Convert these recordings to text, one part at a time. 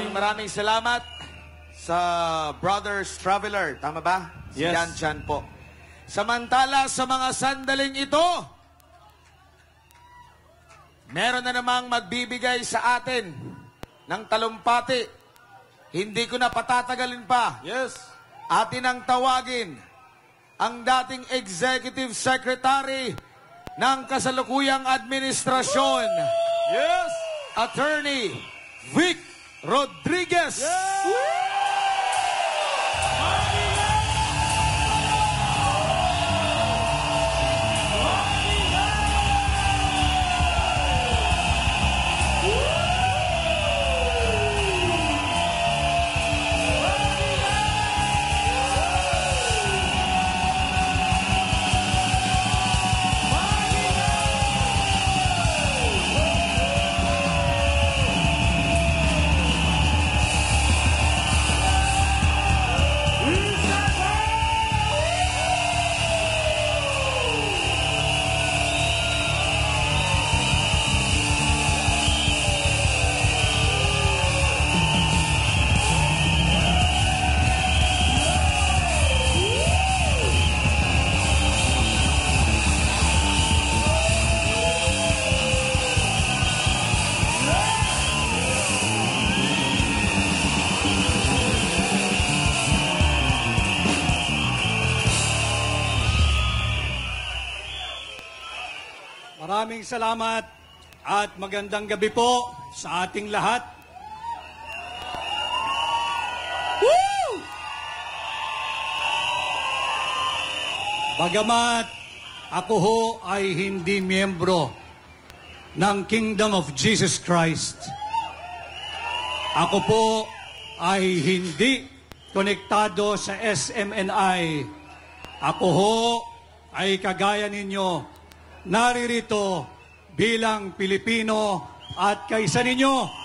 Maraming salamat sa Brothers Traveler. Tama ba? Si Yes. Yan Chan po. Samantala, sa mga sandaling ito, meron na namang magbibigay sa atin ng talumpati. Hindi ko na patatagalin pa. Yes. Atin ang tawagin ang dating Executive Secretary ng kasalukuyang administrasyon. Yes. Attorney Vic Rodriguez. Maraming salamat at magandang gabi po sa ating lahat. Woo! Bagamat ako ho ay hindi miyembro ng Kingdom of Jesus Christ, ako po ay hindi konektado sa SMNI. Ako ho ay kagaya ninyo, naririto bilang Pilipino at kaisa ninyo.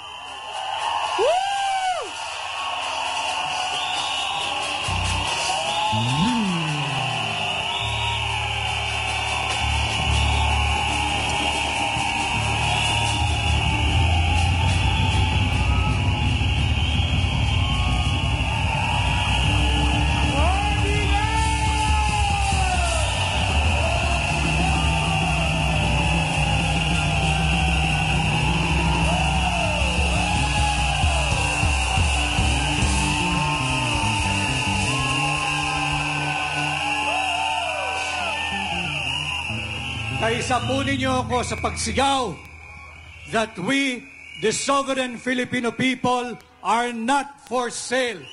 Kaisa po ninyo ako sa pagsigaw that we, the sovereign Filipino people, are not for sale.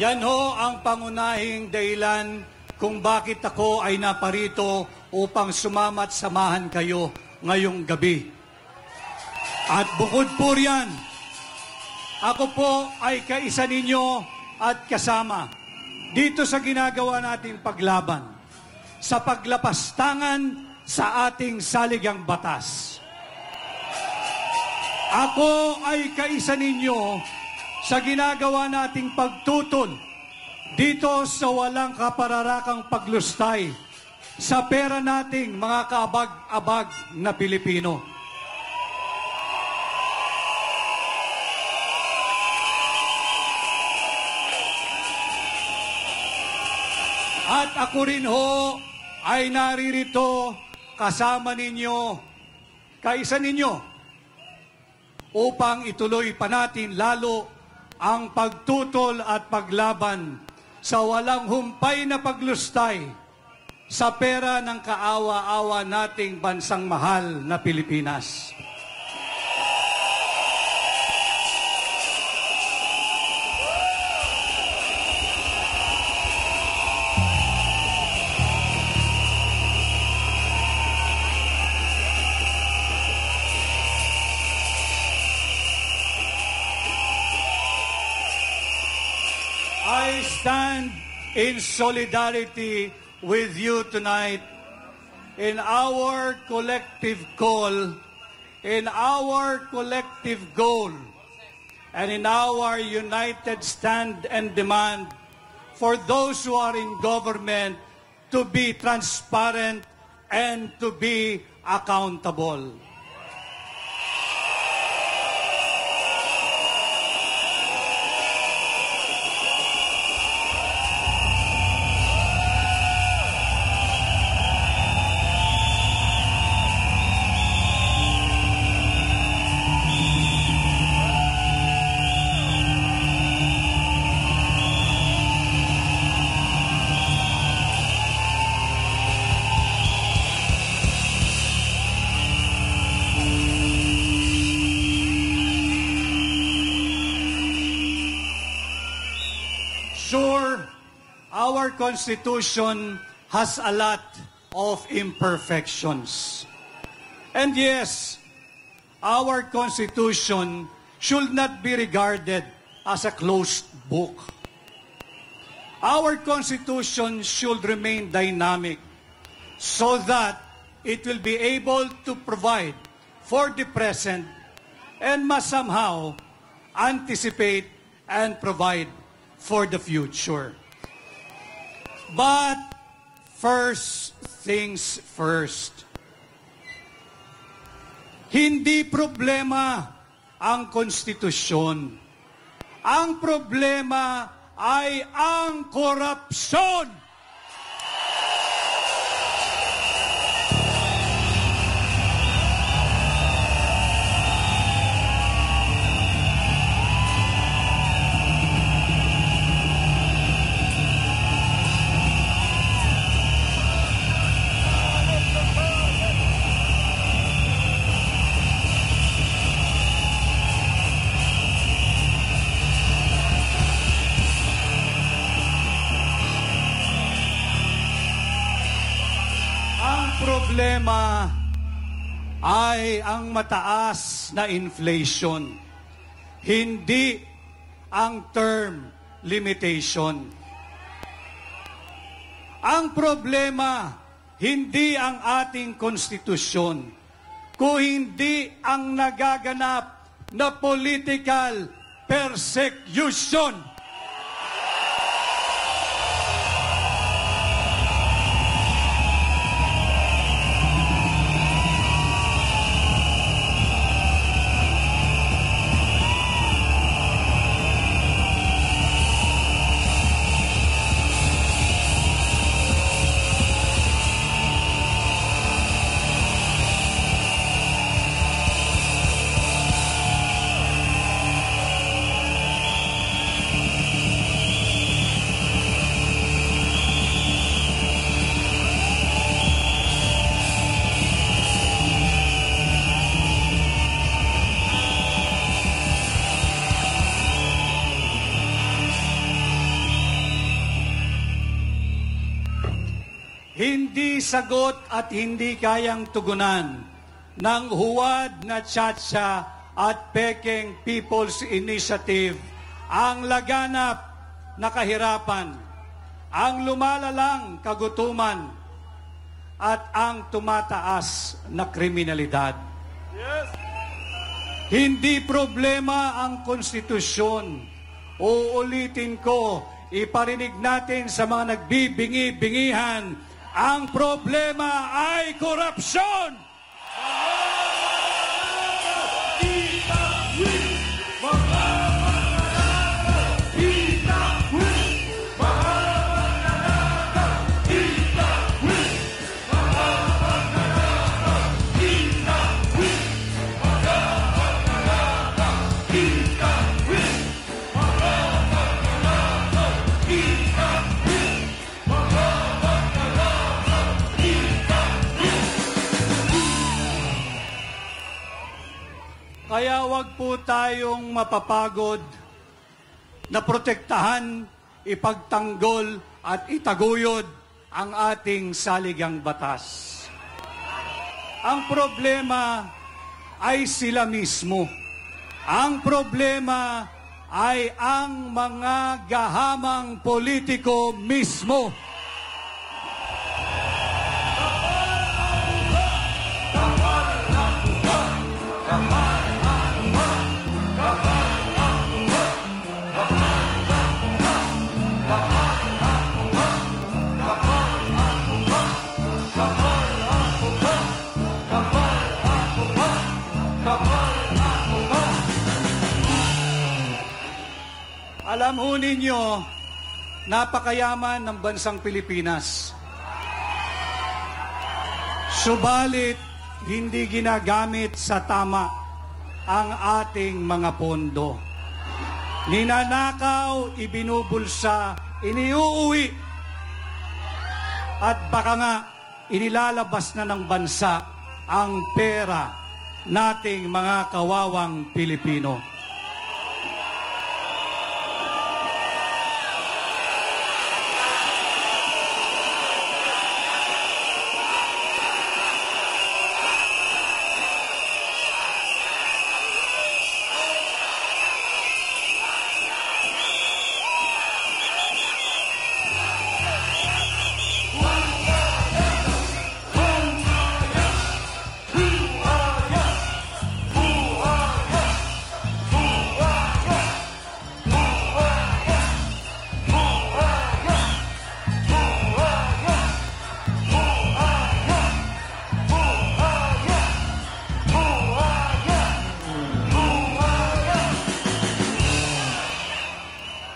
Yan ho ang pangunahing dahilan kung bakit ako ay naparito upang sumamat samahan kayo ngayong gabi. At bukod po riyan, ako po ay kaisa ninyo at kasama dito sa ginagawa nating paglaban sa paglapastangan sa ating saligang batas. Ako ay kaisa ninyo sa ginagawa nating pagtutol dito sa walang kapararakang paglustay sa pera nating mga kaabag-abag na Pilipino. At ako rin ho ay naririto kasama ninyo, kaisa ninyo, upang ituloy pa natin lalo ang pagtutol at paglaban sa walang humpay na paglustay sa pera ng kaawa-awa nating bansang mahal na Pilipinas. I stand in solidarity with you tonight in our collective call, in our collective goal, and in our united stand and demand for those who are in government to be transparent and to be accountable. Sure, our Constitution has a lot of imperfections. And yes, our Constitution should not be regarded as a closed book. Our Constitution should remain dynamic so that it will be able to provide for the present and must somehow anticipate and provide for the future. But first things first. Hindi problema ang konstitusyon. Ang problema ay ang korupsyon. Problema ay ang mataas na inflation, hindi ang term limitation. Ang problema, hindi ang ating konstitusyon, kung hindi ang nagaganap na political persecution. Hindi sagot at hindi kayang tugunan ng huwad na Tsaatsa at Peking People's Initiative ang laganap na kahirapan, ang lumalalang kagutuman, at ang tumataas na kriminalidad. Yes. Hindi problema ang konstitusyon. Uulitin ko, iparinig natin sa mga nagbibingi-bingihan, ang problema ay korupsyon! Kaya wag po tayong mapapagod na protektahan, ipagtanggol at itaguyod ang ating saligang batas. Ang problema ay sila mismo. Ang problema ay ang mga gahamang politiko mismo. Alam ho ninyo, napakayaman ng bansang Pilipinas. Subalit, hindi ginagamit sa tama ang ating mga pondo. Ninanakaw, ibinubulsa, iniuuwi, at baka nga inilalabas na ng bansa ang pera nating mga kawawang Pilipino.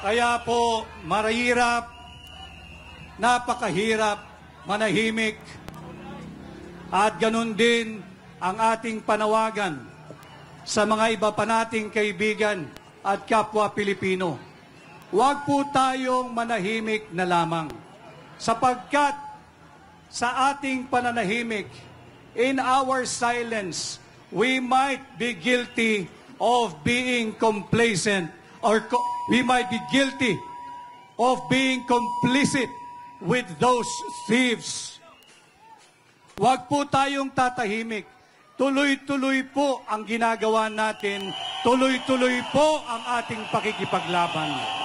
Kaya po, marahirap, napakahirap, manahimik, at ganun din ang ating panawagan sa mga iba pa nating kaibigan at kapwa Pilipino. Huwag po tayong manahimik na lamang, sapagkat sa ating pananahimik, in our silence, we might be guilty of being complacent, or we might be guilty of being complicit with those thieves. Huwag po tayong tatahimik. Tuloy-tuloy po ang ginagawa natin. Tuloy-tuloy po ang ating pakikipaglaban.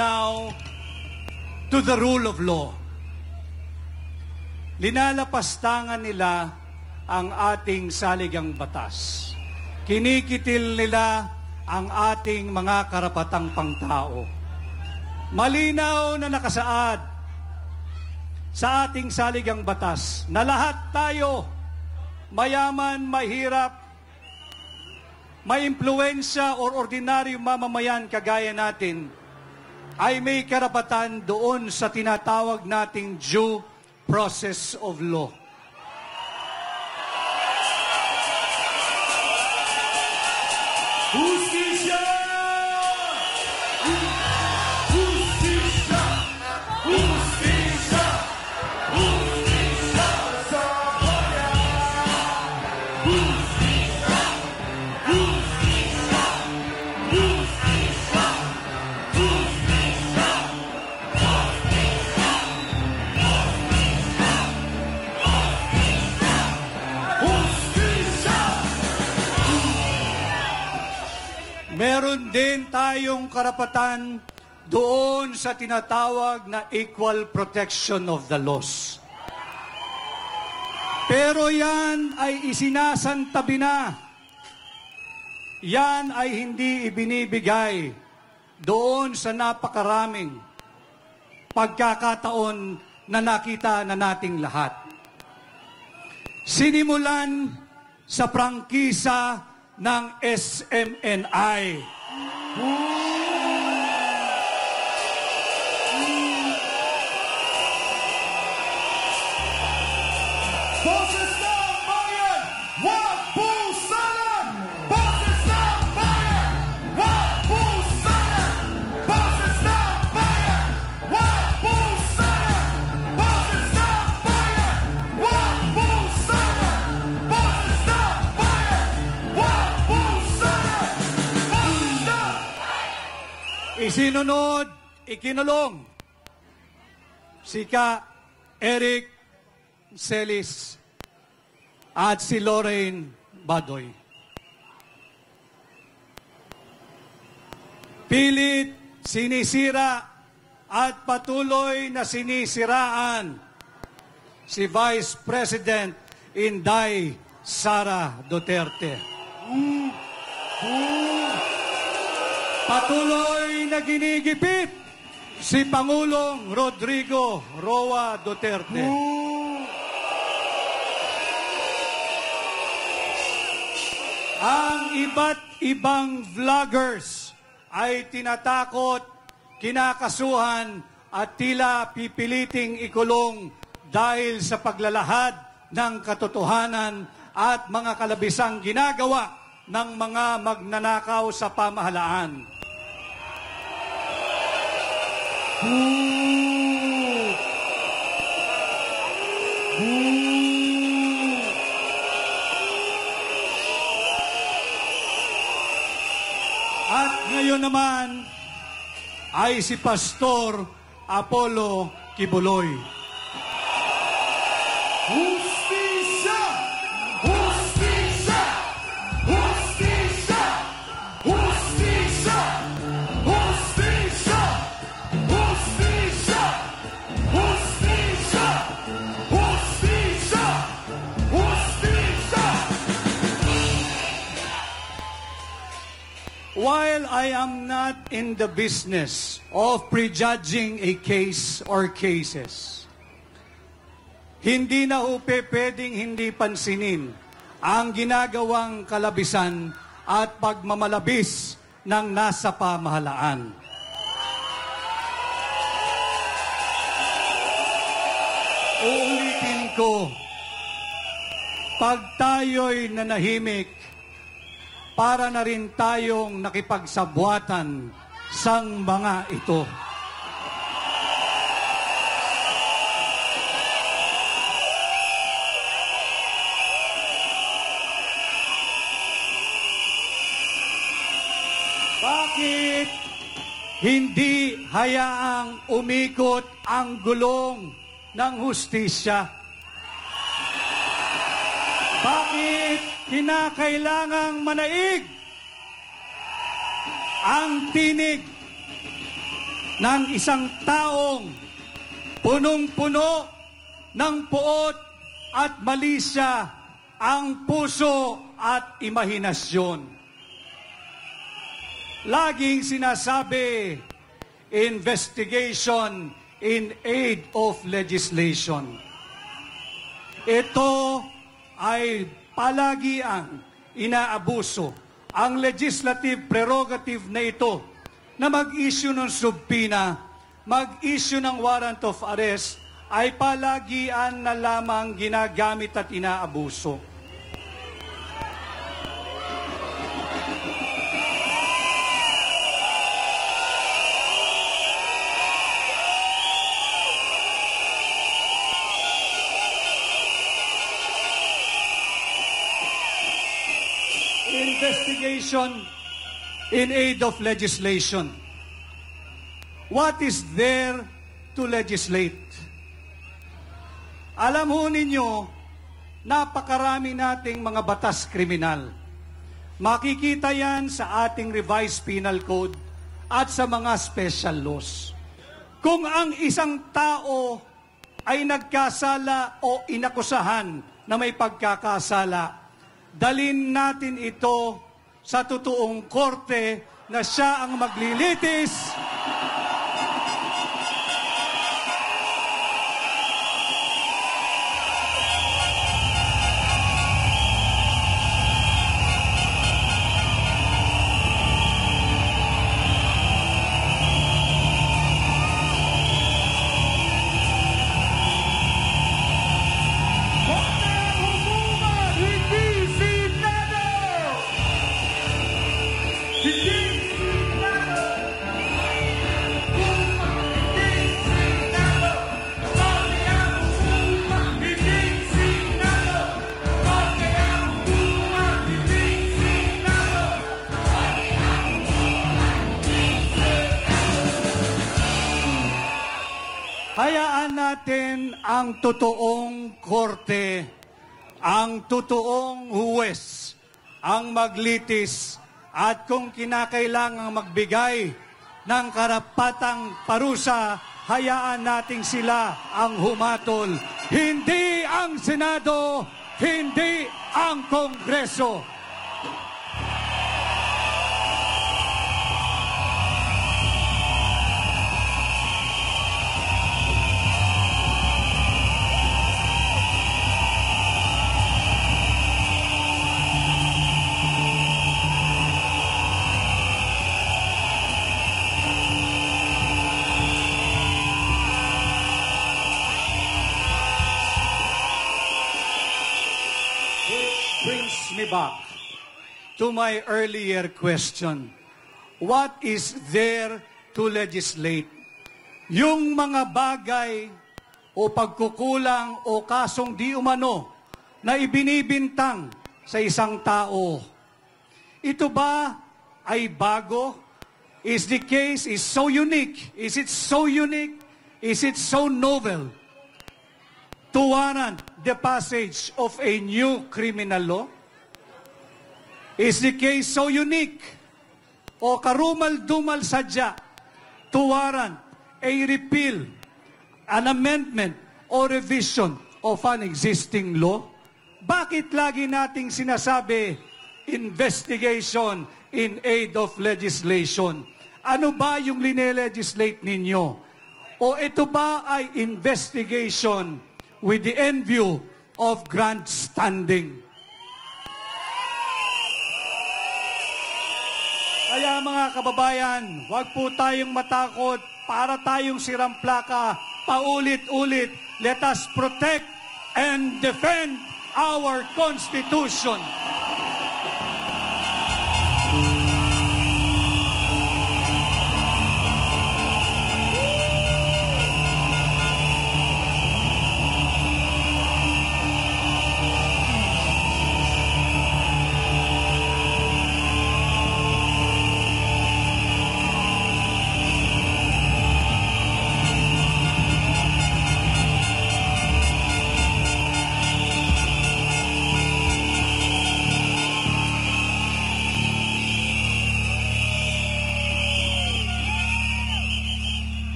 Now, to the rule of law. Linalapastangan nila ang ating saligang batas. Kinikitil nila ang ating mga karapatang pangtao. Malinaw na nakasaad sa ating saligang batas na lahat tayo, mayaman, mahirap, may impluensya o ordinaryong mamamayan kagaya natin, ay may karapatan doon sa tinatawag nating due process of law. Justisya! Justisya! Justisya! Justisya sa bayan! Justisya! Justisya! Justisya! Meron din tayong karapatan doon sa tinatawag na equal protection of the laws. Pero yan ay isinasantabi na. Yan ay hindi ibinibigay doon sa napakaraming pagkakataon na nakita na nating lahat. Sinimulan sa prangkisa ng SMNI. Boses ng bayan, wag pusalan! Boses ng bayan, wag pusalan! Boses ng bayan, wag pusalan! Boses ng bayan, wag pusalan! Boses ng bayan, wag pusalan! Boses ng Isinunod, ikinulong si Ka Eric Celis at si Lorraine Badoy. Pilit, sinisira at patuloy na sinisiraan si Vice President Inday Sara Duterte. Patuloy na ginigipit si Pangulong Rodrigo Roa Duterte. Ang iba't ibang vloggers ay tinatakot, kinakasuhan at tila pipiliting ikulong dahil sa paglalahad ng katotohanan at mga kalabisang ginagawa ng mga magnanakaw sa pamahalaan. At ngayon naman ay si Pastor Apollo Kibuloy. Justisya! Justisya! Justisya! Justisya! Justisya! Justisya! Justisya! Justisya! Justisya! While I am not in the business of prejudging a case or cases, hindi na pwedeng hindi pansinin ang ginagawang kalabisan at pagmamalabis ng nasa pamahalaan. Uulitin ko, pag tayo'y nanahimik, para na rin tayong nakipagsabwatan sang mga ito. Bakit hindi hayaang umikot ang gulong ng hustisya? Bakit kinakailangang manaig ang tinig ng isang taong punong-puno ng puot at malisya ang puso at imahinasyon? Laging sinasabi, investigation in aid of legislation. Ito ay palagi ang inaabuso ang legislative prerogative na ito na mag-issue ng subpoena, mag-issue ng warrant of arrest ay palagian na lamang ginagamit at inaabuso. Investigation in aid of legislation. What is there to legislate? Alam ho ninyo, napakarami nating mga batas kriminal. Makikita yan sa ating revised penal code at sa mga special laws. Kung ang isang tao ay nagkasala o inakusahan na may pagkakasala, dalhin natin ito sa totoong korte na siya ang maglilitis Hayaan natin ang totoong korte, ang totoong huwes, ang maglitis, at kung kinakailangang magbigay ng karapatang parusa, hayaan nating sila ang humatol. Hindi ang Senado, hindi ang Kongreso. Brings me back to my earlier question. What is there to legislate? Yung mga bagay o pagkukulang o kasong di umano na ibinibintang sa isang tao. Ito ba ay bago? Is the case is so unique? Is it so unique? Is it so novel to warrant the passage of a new criminal law? Is the case so unique o karumal-dumal sadya to warrant a repeal, an amendment, or revision of an existing law? Bakit lagi nating sinasabi investigation in aid of legislation? Ano ba yung linelegislate ninyo? O ito ba ay investigation with the end view of grandstanding? Kaya mga kababayan, huwag po tayong matakot para tayong sirang plaka, paulit-ulit. Let us protect and defend our Constitution.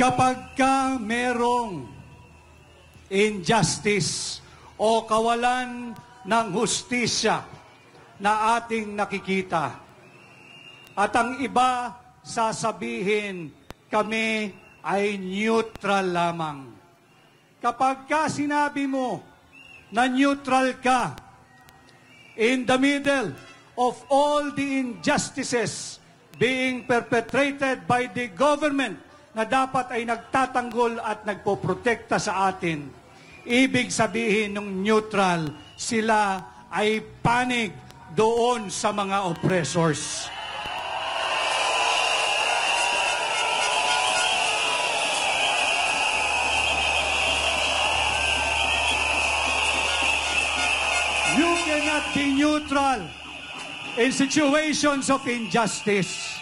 Kapag ka merong injustice o kawalan ng hustisya na ating nakikita, at ang iba sasabihin kami ay neutral lamang. Kapag ka sinabi mo na neutral ka in the middle of all the injustices being perpetrated by the government na dapat ay nagtatanggol at nagpoprotekta sa atin, ibig sabihin ng neutral, sila ay panig doon sa mga oppressors. You cannot be neutral in situations of injustice,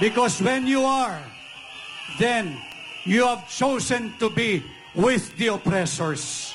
because when you are, then you have chosen to be with the oppressors.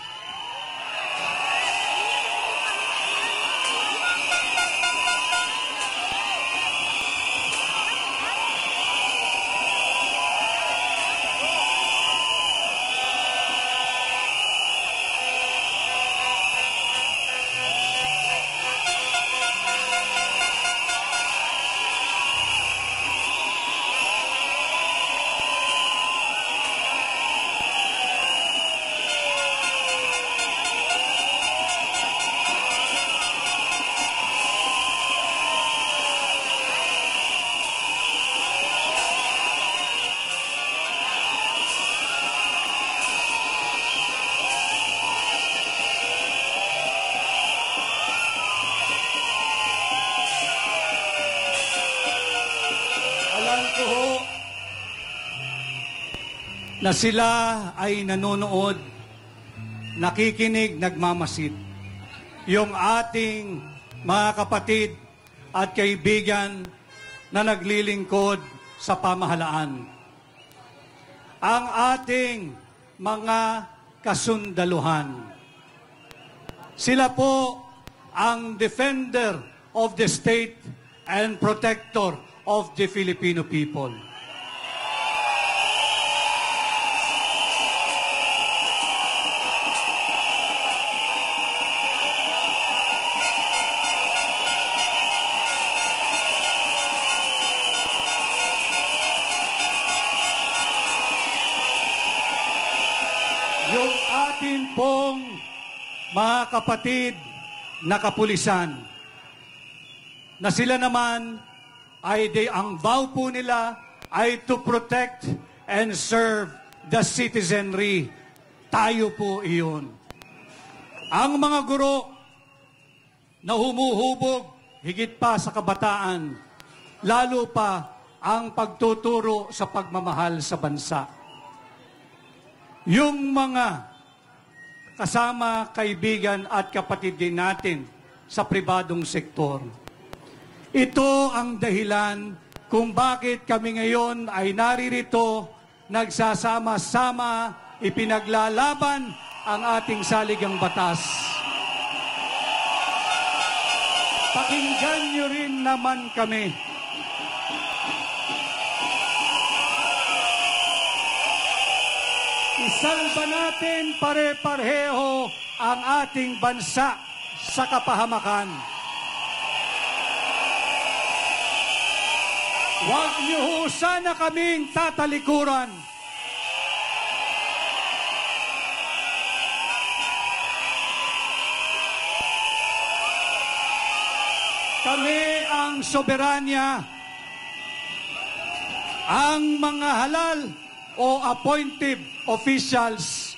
Na sila ay nanonood, nakikinig, nagmamasid. Yung ating mga kapatid at kaibigan na naglilingkod sa pamahalaan. ang ating mga kasundaluhan. Sila po ang defender of the state and protector of the Filipino people. Yung atin pong mga kapatid na kapulisan, na sila naman ay ang vow po nila ay to protect and serve the citizenry. Tayo po iyon. Ang mga guro na humuhubog higit pa sa kabataan, lalo pa ang pagtuturo sa pagmamahal sa bansa. Yung mga kasama, kaibigan at kapatid din natin sa pribadong sektor. Ito ang dahilan kung bakit kami ngayon ay naririto, nagsasama-sama, ipinaglalaban ang ating saligang batas. Pakinggan niyo rin naman kami. Isalba natin pare-pareho ang ating bansa sa kapahamakan. Huwag niyo ho sana kaming tatalikuran. Kami ang soberanya, ang mga halal o appointed officials,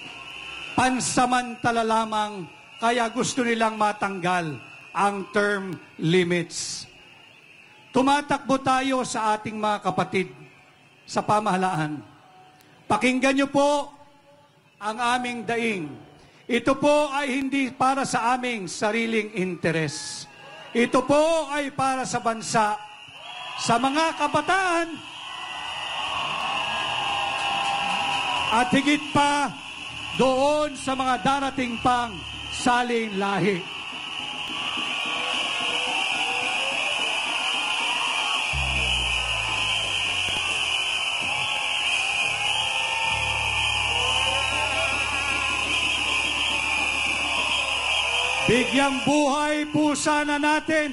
pansamantala lamang, kaya gusto nilang matanggal ang term limits. Tumatakbo tayo sa ating mga kapatid sa pamahalaan. Pakinggan niyo po ang aming daing. Ito po ay hindi para sa aming sariling interes. Ito po ay para sa bansa, sa mga kabataan, at higit pa doon sa mga darating pang saling lahi. Bigyang buhay po sana natin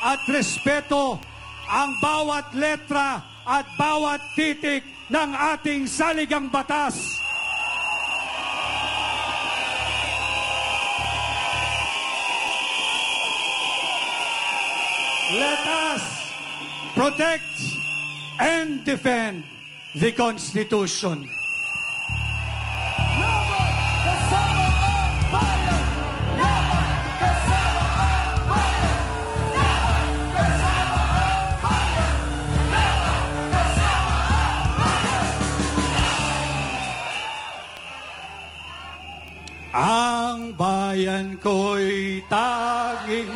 at respeto ang bawat letra at bawat titik ng ating saligang batas. Let us protect and defend the Constitution. Ang bayan ko'y tanging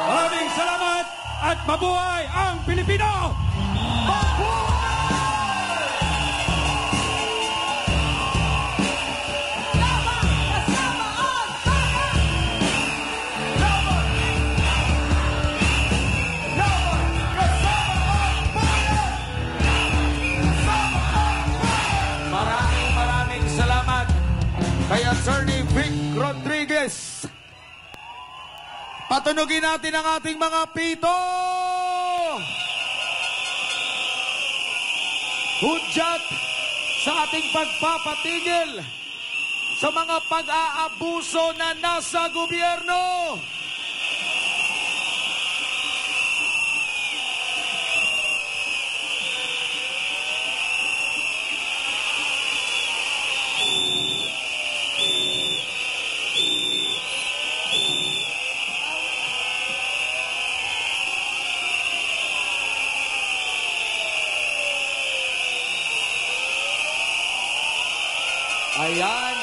maraming salamat at mabuhay ang Pilipino! Mabuhay! Patunugin natin ang ating mga pito! Hudyat sa ating pagpapatigil sa mga pag-aabuso na nasa gobyerno. Ayan.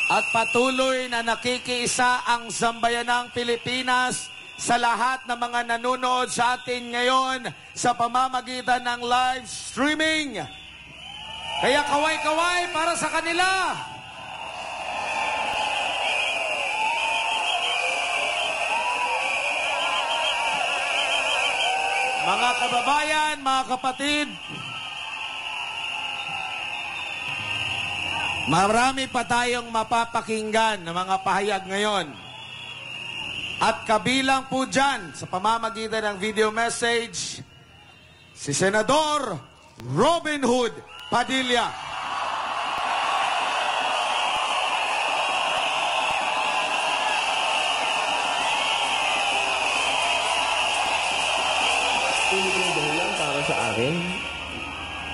At patuloy na nakikiisa ang sambayanang Pilipinas sa lahat ng mga nanonood sa atin ngayon sa pamamagitan ng live streaming. Kaya kaway-kaway para sa kanila. Mga kababayan, mga kapatid, marami pa tayong mapapakinggan na mga pahayag ngayon. At kabilang po dyan, sa pamamagitan ng video message, si Senador Robin Hood Padilla. Hindi ko dahilan para sa akin.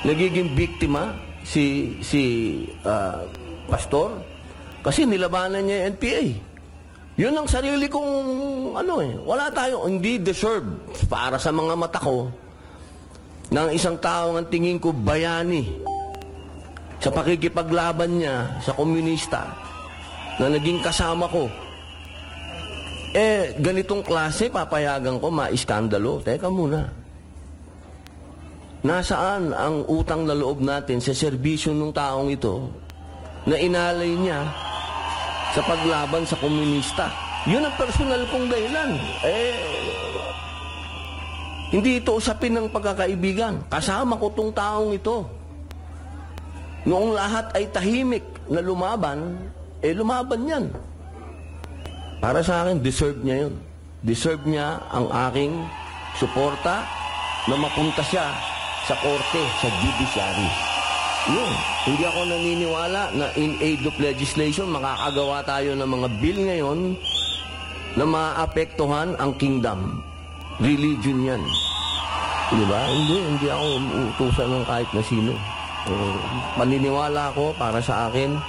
Nagiging biktima si pastor kasi nilabanan niya yung NPA. Yun ang sarili kong wala tayo, hindi deserve para sa mga mata ko ng isang tao ang tingin ko bayani sa pakikipaglaban niya sa komunista na naging kasama ko. Ganitong klase papayagan ko maiskandalo. Teka muna. Nasaan ang utang na loob natin sa serbisyo ng taong ito na inalay niya sa paglaban sa komunista? Yun ang personal kong dahilan. Hindi ito usapin ng pagkakaibigan. Kasama ko tong taong ito. Noong lahat ay tahimik na lumaban, lumaban yan. Para sa akin, deserve niya yun. Deserve niya ang aking suporta na mapunta siya sa korte, sa judiciary. Yun. Hindi ako naniniwala na in aid of legislation, makakagawa tayo ng mga bill ngayon na maapektuhan ang kingdom. Religion yan. Diba? Hindi ako utusan ng kahit na sino. Paniniwala ako, para sa akin,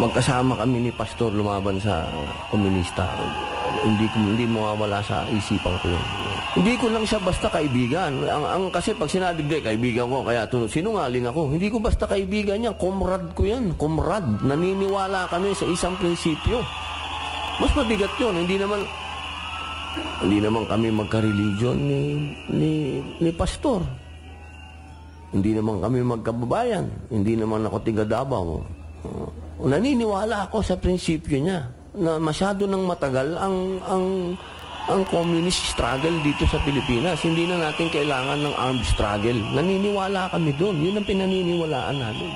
magkasama kami ni Pastor lumaban sa komunista. Hindi mawawala sa isipan ko yun. Hindi ko lang siya basta kaibigan. Kasi pag sinabi kaibigan ko, kaya sinungaling ako. Hindi ko basta kaibigan yan. Comrade ko yan. Comrade. Naniniwala kami sa isang prinsipyo. Mas mabigat yun. Hindi naman kami magka-religion ni Pastor. Hindi naman kami magkababayan. Hindi naman ako tiga Davao. Naniniwala ako sa prinsipyo niya na masyado nang matagal ang communist struggle dito sa Pilipinas. Hindi na natin kailangan ng armed struggle. Naniniwala kami doon. Yun ang pinaniniwalaan natin.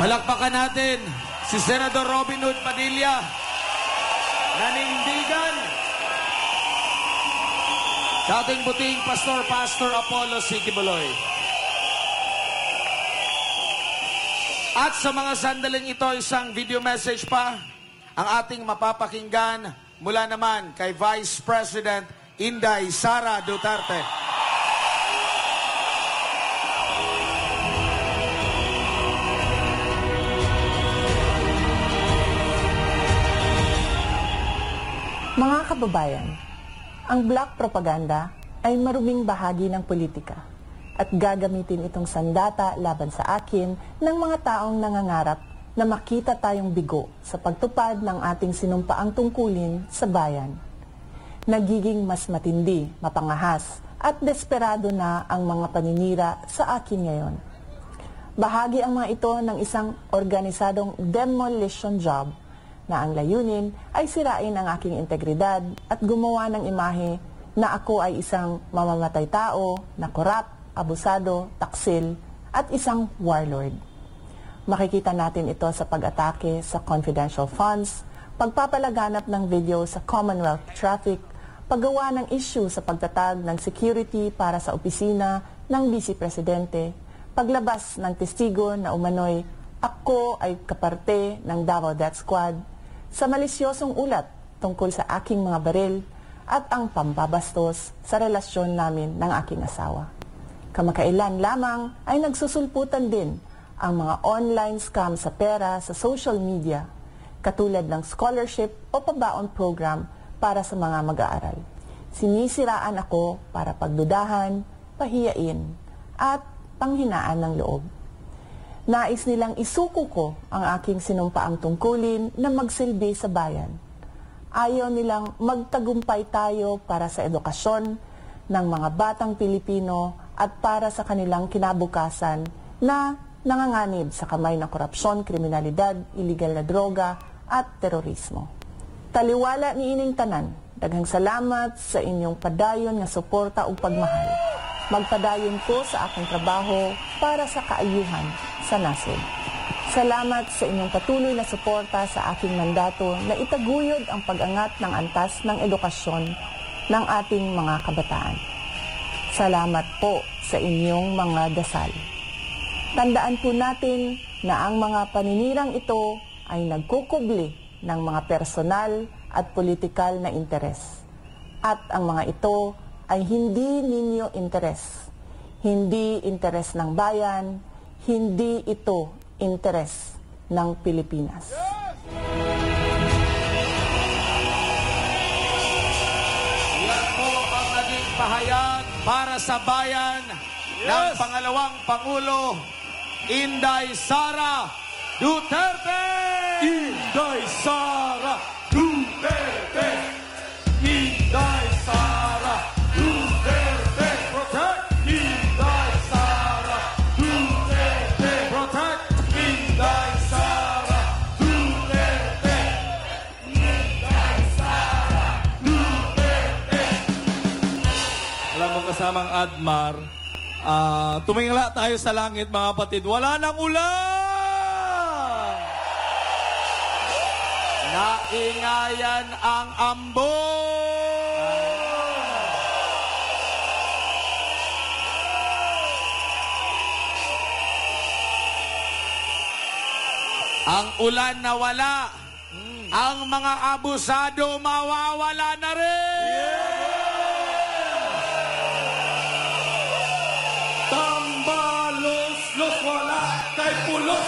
Palakpakan natin si Senador Robin Hood Padilla. Nanindigan sa ating buting Pastor Apollo C. Quiboloy. At sa mga sandaling ito, isang video message pa ang ating mapapakinggan mula naman kay Vice President Inday Sara Duterte. Mga kababayan, ang black propaganda ay maruming bahagi ng politika at gagamitin itong sandata laban sa akin ng mga taong nangangarap na makita tayong bigo sa pagtupad ng ating sinumpaang tungkulin sa bayan. Nagiging mas matindi, mapangahas at desperado na ang mga paninira sa akin ngayon. Bahagi ang mga ito ng isang organisadong demolition job na ang layunin ay sirain ang aking integridad at gumawa ng imahe na ako ay isang mamamatay tao na korap, abusado, taksil at isang warlord. Makikita natin ito sa pag-atake sa confidential funds, pagpapalaganap ng video sa Commonwealth traffic, paggawa ng issue sa pagtatag ng security para sa opisina ng Vice Presidente, paglabas ng testigo na umano'y ako ay kaparte ng Davao Death Squad, sa malisyosong ulat tungkol sa aking mga baril at ang pambabastos sa relasyon namin ng aking asawa. Kamakailan lamang ay nagsusulputan din ang mga online scam sa pera sa social media, katulad ng scholarship o pabaon program para sa mga mag-aaral. Sinisiraan ako para pagdudahan, pahiyain, at panghinaan ng loob. Nais nilang isuko ko ang aking sinumpaang tungkulin na magsilbi sa bayan. Ayaw nilang magtagumpay tayo para sa edukasyon ng mga batang Pilipino at para sa kanilang kinabukasan na nanganganib sa kamay ng korupsyon, kriminalidad, iligal na droga at terorismo. Taliwala ni ining tanan, daghang salamat sa inyong padayon nga suporta ug pagmahal. Magpadayon ko sa akong trabaho para sa kaayuhan sa nasod. Salamat sa inyong patuloy na suporta sa aking mandato na itaguyod ang pag-angat ng antas ng edukasyon ng ating mga kabataan. Salamat po sa inyong mga dasal. Tandaan po natin na ang mga paninirang ito ay nagkukubli ng mga personal at politikal na interes. At ang mga ito ay hindi ninyo interes. Hindi interes ng bayan, hindi ito interes ng Pilipinas. Yan po ang naging pahayag para sa bayan ng pangalawang Pangulo, Inday Sara Duterte! Inday Sara Duterte! Inday Sara Duterte! Protect! Inday Sara Duterte! Protect! Inday Sara Duterte! Inday Sara Duterte! Alam mo kasamang Admar, tumingala tayo sa langit mga kapatid. Wala nang ulan! Naingayan ang ambon! Ang ulan na wala, ang mga abusado mawawala na rin! Tambalos, los wala kay pulos.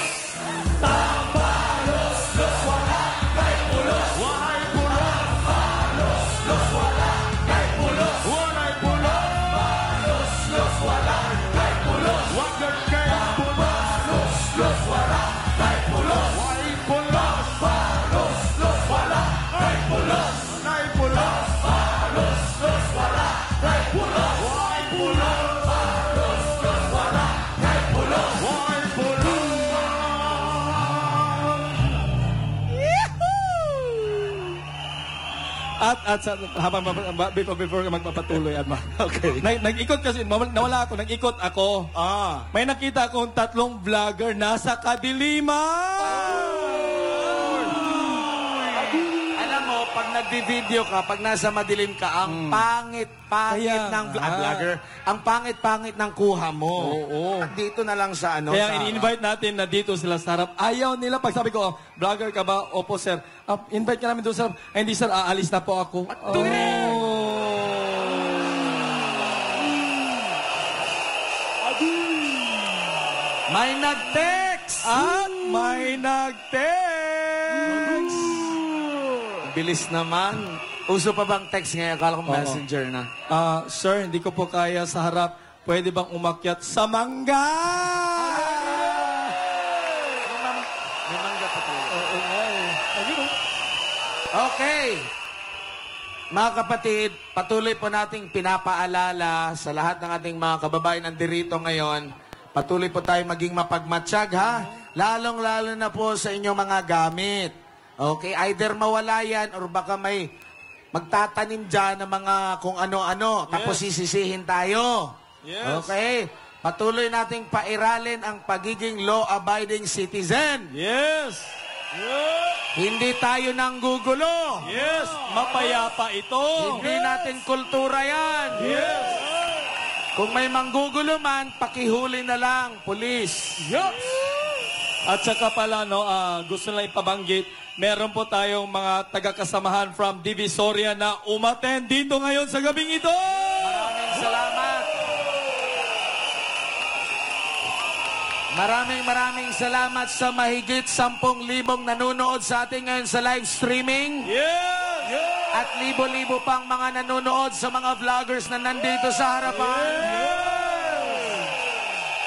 Tambalos, los wala kay pulos. Walay pulos! Tambalos, los wala kay pulos. Walay pulos! Tambalos, los wala kay pulos. Wagad kayo pulos! Tambalos, los wala kay pulos. Walay pulos! Tambalos, los wala kay pulos. Walay pulos! Tambalos, los wala kay pulos. Walay pulos! Tambalos, los wala kay pulos. Walay pulos! At sa, habang before ka magpapatuloy, Admar. Okay. Nag-ikot kasi, nawala ako, nag-ikot ako. May nakita akong 3 vlogger nasa kadiliman. Alam mo, pag nagbi-video ka, pag nasa madilim ka, ang pangit-pangit Kaya ng nga. vlogger. Ang pangit-pangit ng kuha mo. Oo. Dito na lang sa ano. Kaya sa, ini-invite natin na dito sila sa harap. Ayaw nila. Pag sabi ko, vlogger ka ba? Opo, sir. Invite ka namin doon sa harap. Ay, hindi, sir. Aalis na po ako. May nag-text! At may nag-text. Bilis naman. Uso pa bang text ngayon? Akala ko messenger na. Sir, hindi ko po kaya sa harap. Pwede bang umakyat sa mangga? May mangga pa tayo. Okay. Mga kapatid, patuloy po nating pinapaalala sa lahat ng ating mga kababayan nandirito ngayon. Patuloy po tayo maging mapagmatsyag, ha? Lalong-lalo na po sa inyong mga gamit. Okay? Either mawala yan or baka may magtatanim dyan ng mga kung ano-ano. Tapos sisisihin tayo. Yes. Okay? patuloy nating pairalin ang pagiging law-abiding citizen. Yes! Hindi tayo nanggugulo. Yes! Mapayapa ito. Hindi natin kultura yan. Yes! Kung may manggugulo man, pakihuli na lang, pulis. Yes! At saka pala, no, gusto lang ipabanggit, meron po tayong mga taga-kasamahan from Divisoria na umattend dito ngayon sa gabing ito. Maraming salamat. Maraming salamat sa mahigit 10,000 nanonood sa atin ngayon sa live streaming. Yes! Yes! At libo-libo pang mga nanonood sa mga vloggers na nandito sa harapan.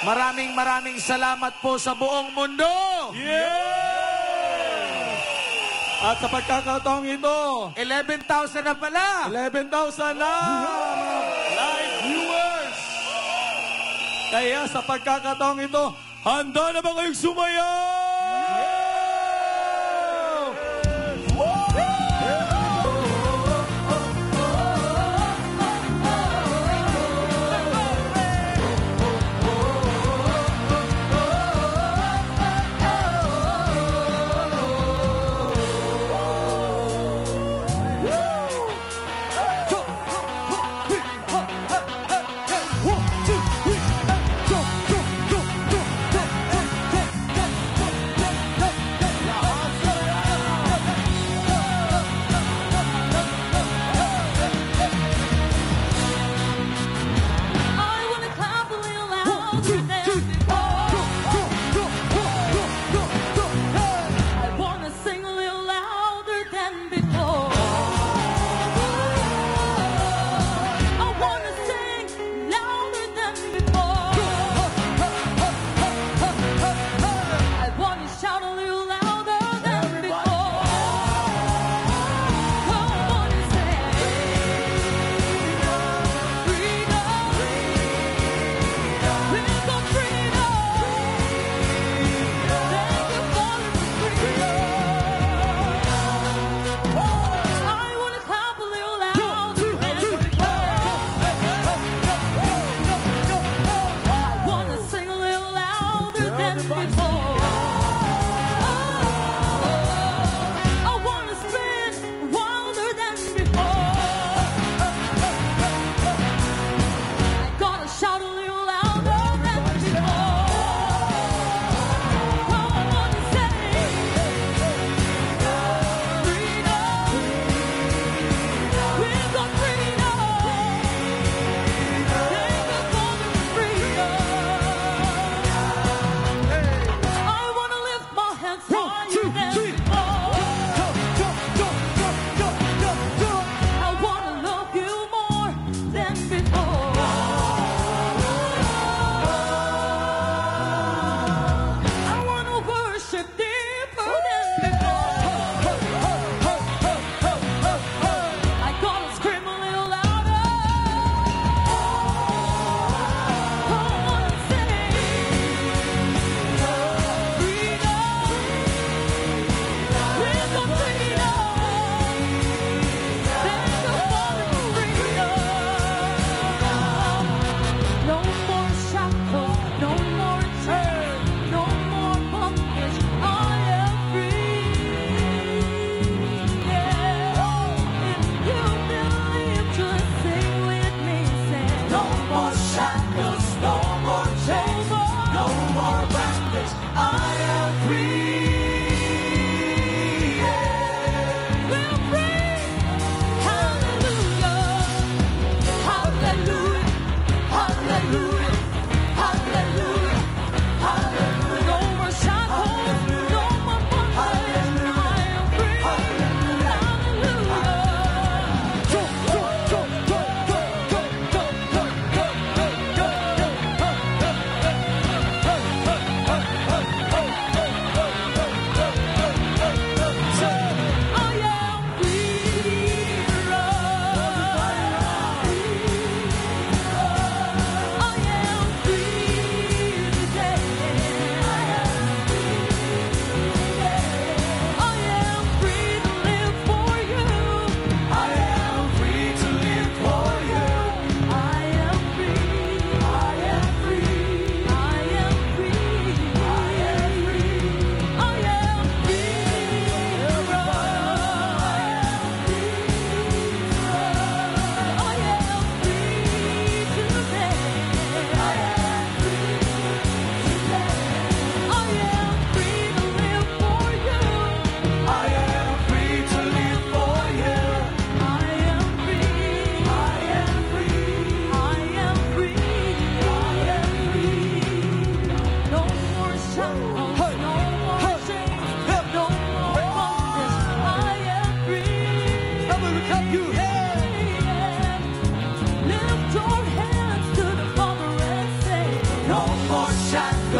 Maraming salamat po sa buong mundo. Yes! At sa pagkakataong ito, 11,000 na pala. 11,000 na live viewers. Kaya sa pagkakataong ito, handa na ba kayong sumayaw?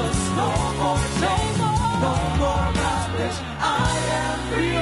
lost, no more chains, no more bondage. I am free.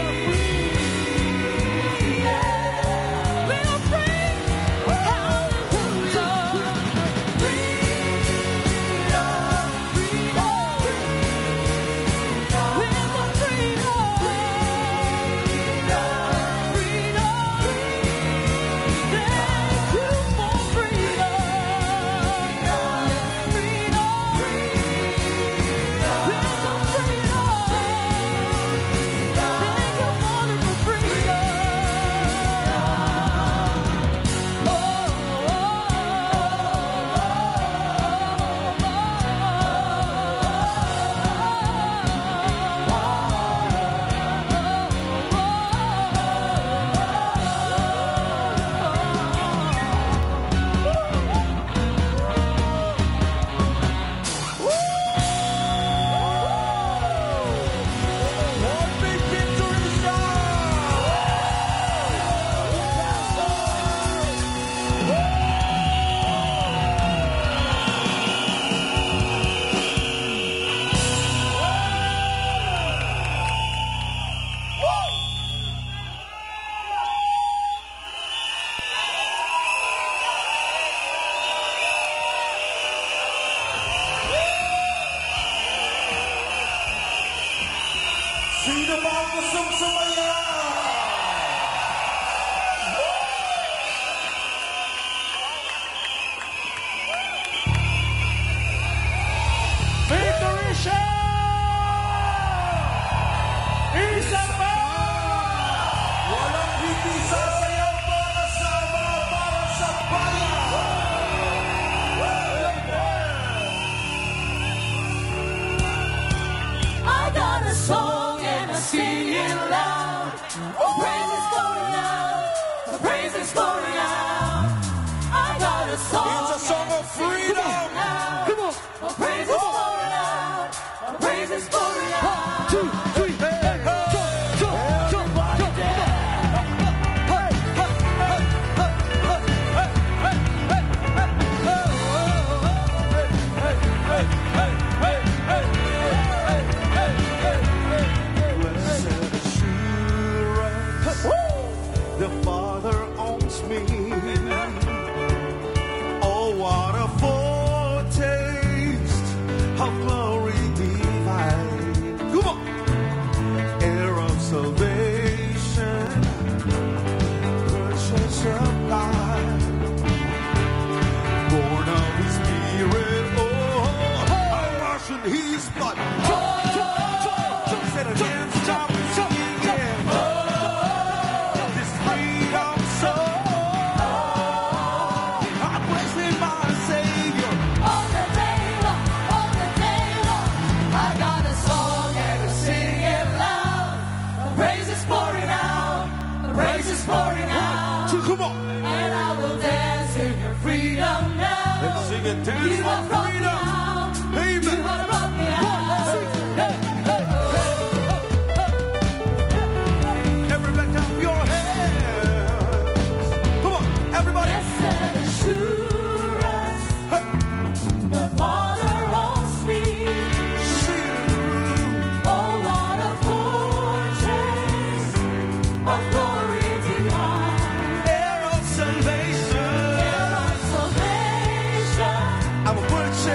Sino ba ang gustong sumaya? Victory Show! Isa pa! Walang hindi sasayaw para sa bayan! I got a song and I sing it loud. Praise is going out. Praise is going out. I got a song. It's a song of freedom. Come on. Praise is going out. Praise is going out. 1, 2, 3. The Father owns me. Oh, what a foretaste of glory divine. Come on. Heir of salvation, purchase of life, born of His Spirit. Oh, I wash in His blood. Set against John. Come on. And I will dance in your freedom now. Let's sing it, dance You for have brought me freedom. out. Amen. You have brought me out. Everybody clap your hands. Come on, everybody. Blessed assurance, the Father owns me. Sing it through. Oh, what a foretaste of glory divine. Heir of salvation. Heir of salvation. I'm a purchase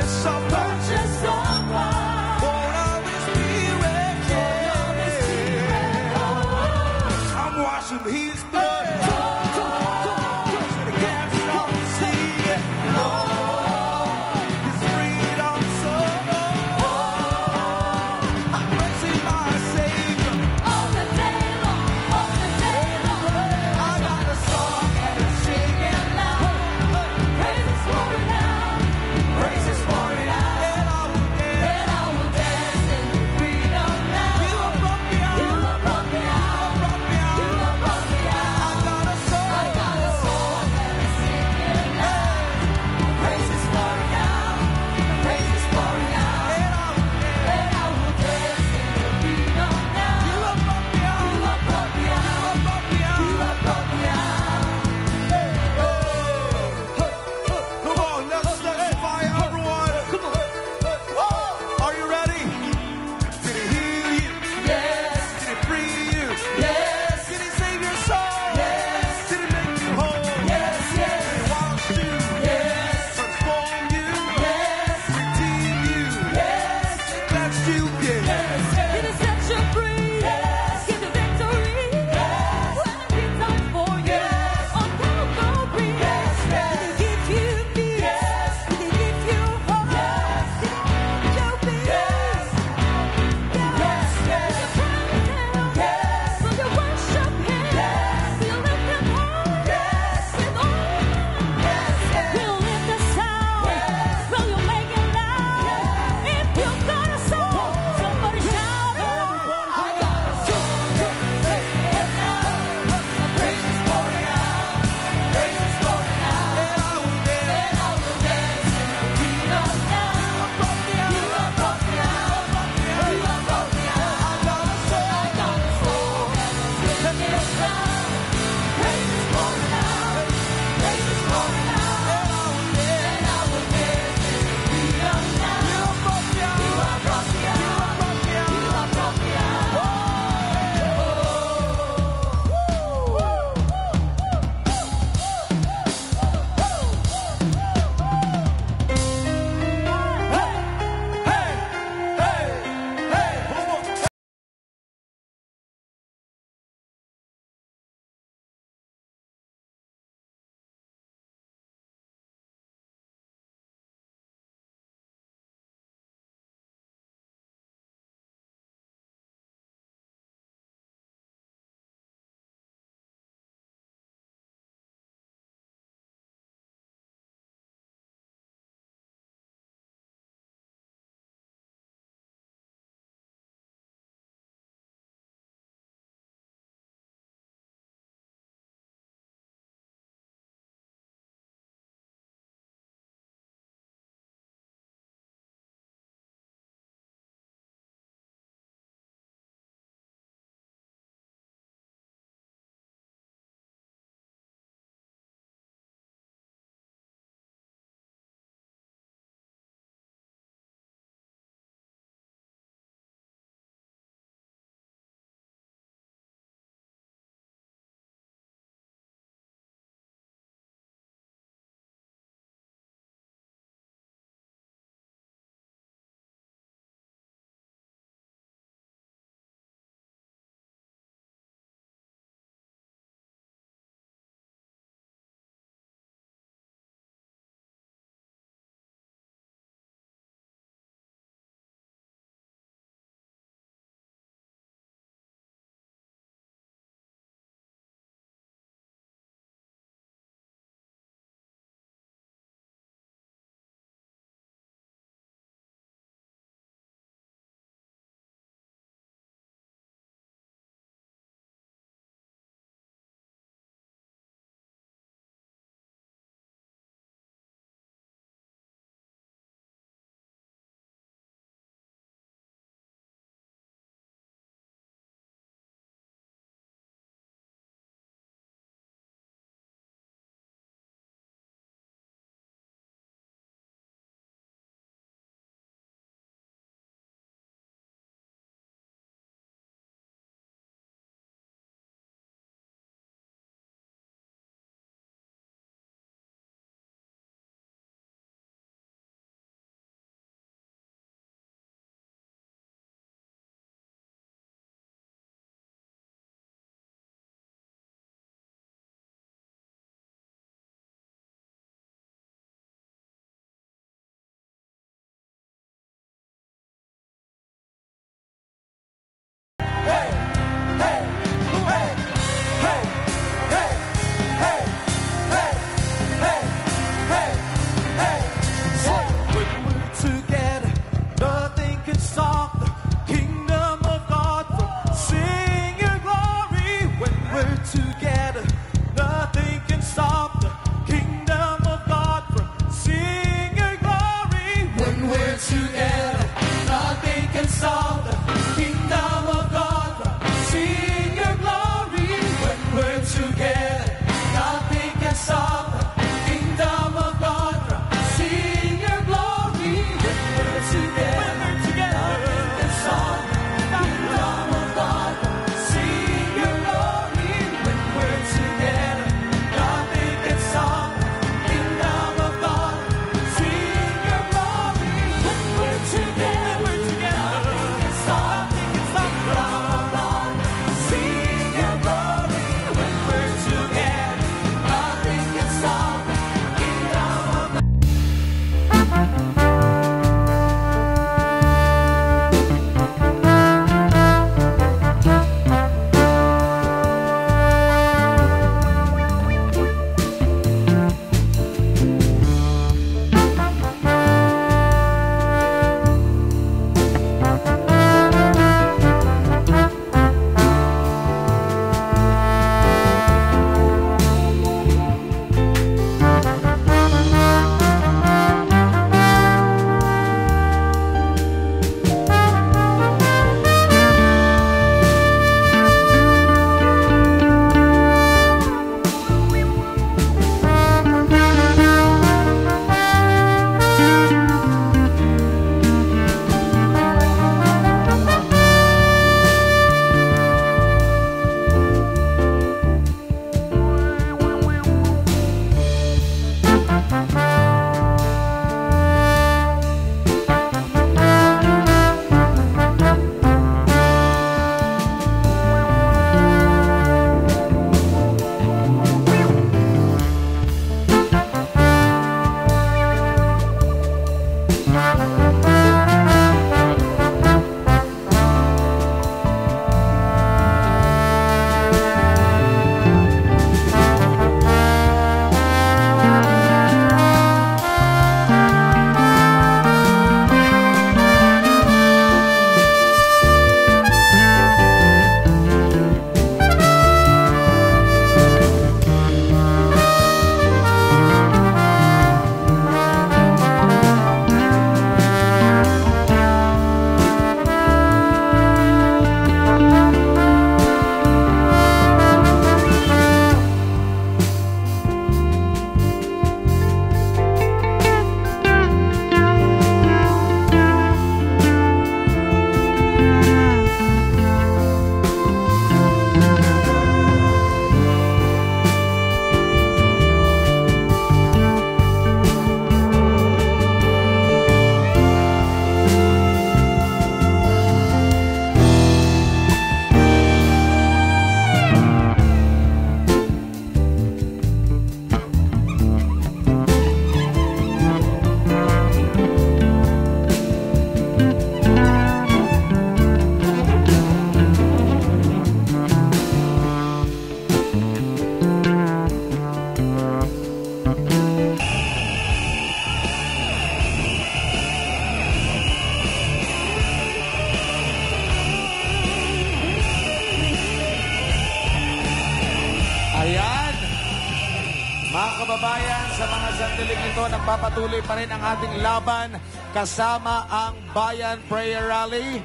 sa mga sandaling ito, nagpapatuloy pa rin ang ating laban kasama ang Bayan Prayer Rally.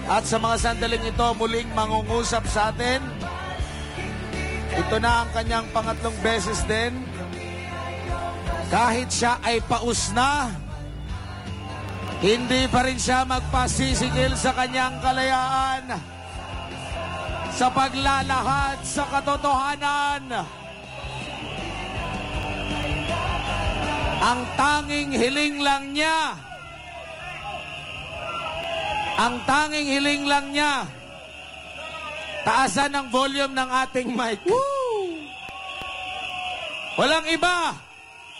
At sa mga sandaling ito, muling mangungusap sa atin. Ito na ang kanyang pangatlong beses din. Kahit siya ay paus na, hindi pa rin siya magpasisigil sa kanyang kalayaan, sa paglalahad sa katotohanan. Ang tanging hiling lang niya, taasan ang volume ng ating mic. Woo! Walang iba,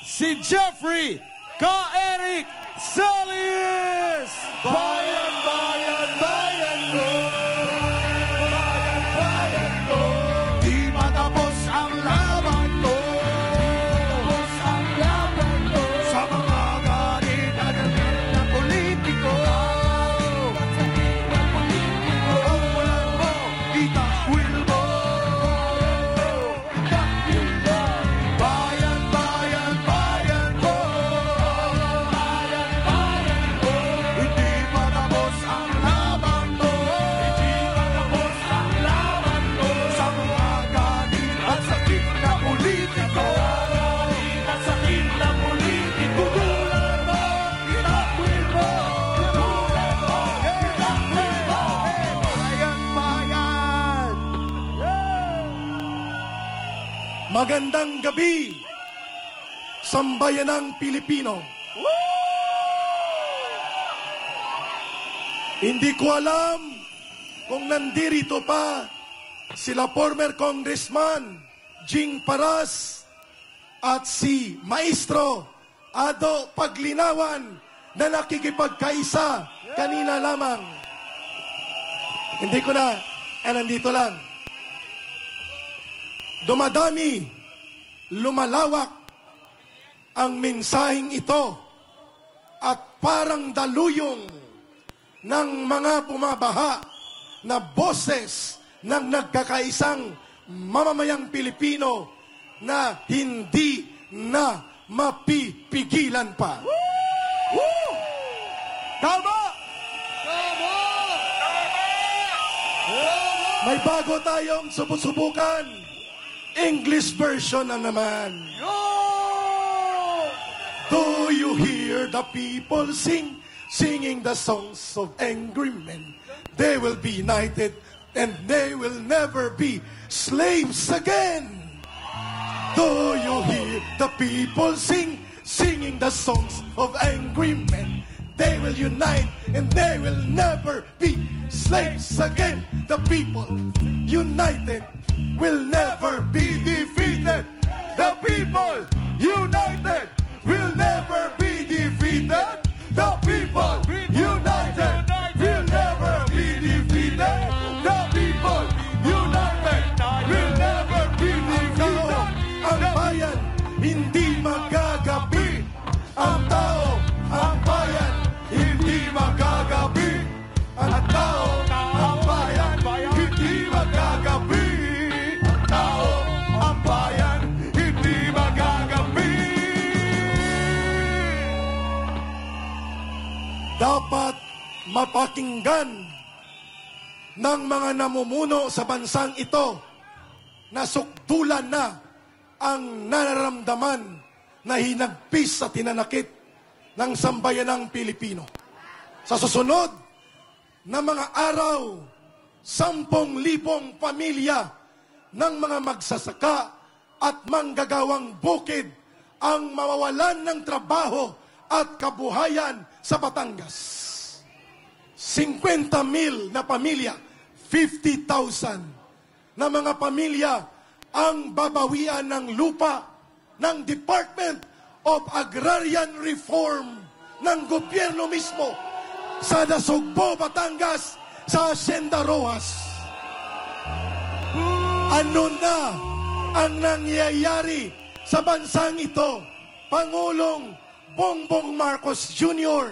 si Jeffrey K.Eric Solis! Bayan, bayan, bayan ko. Bayan, bayan ko. Di matapos ang laban ko. Matapos ang laban ko. Sa mga galit at na politiko. Ang walang mo, itakwil mo. Itakwil mo. Bayan, bayan, bayan ko. Bayan, bayan ko. Hindi matapos ang laban ko. Hindi matapos ang laban ko. Sa mga galit at sakit na politiko. Galit at sakit na politiko. Tutulan mo, itakwil mo. Tutulan mo, itakwil mo. Bayan, bayan. Magandang gabi, sambayanang Pilipino. Hindi ko alam kung nandirito pa sila former Congressman Jing Paras at si Maestro Ado Paglinawan na nakikipagkaisa kanina lamang. Hindi ko na, nandito lang. Dumadami, lumalawak ang mensaheng ito at parang daluyong ng mga pumabaha na boses ng nagkakaisang mamamayang Pilipino na hindi na mapipigilan pa. Woo! Tama! May bago tayong subusubukan. English version na naman. Do you hear the people singing the songs of angry men? They will be united and they will never be slaves again. Do you hear the people singing the songs of angry men? They will unite and they will never be slaves again. The people united will never be defeated. The people united will never be defeated. The people united will never be defeated. The people united will never be defeated. Ang bayan hindi magagabi. Ang tao, ang bayan hindi magagabi. Ang tao, ang bayan hindi magagabi. Ang tao, ang bayan hindi magagabi. Dapat mapakinggan ng mga namumuno sa bansang ito na sukdulan na ang nararamdaman na hinagpis at hinanakit ng sambayanang Pilipino. Sa susunod na mga araw, 10,000 pamilya ng mga magsasaka at manggagawang bukid ang mawawalan ng trabaho at kabuhayan sa Batangas. 50,000 na pamilya, 50,000 na mga pamilya ang babawian ng lupa ng Department of Agrarian Reform ng gobyerno mismo sa Nasugbo, Batangas, sa Hacienda Rojas. Ano na ang nangyayari sa bansang ito, Pangulong Bongbong Marcos Jr.?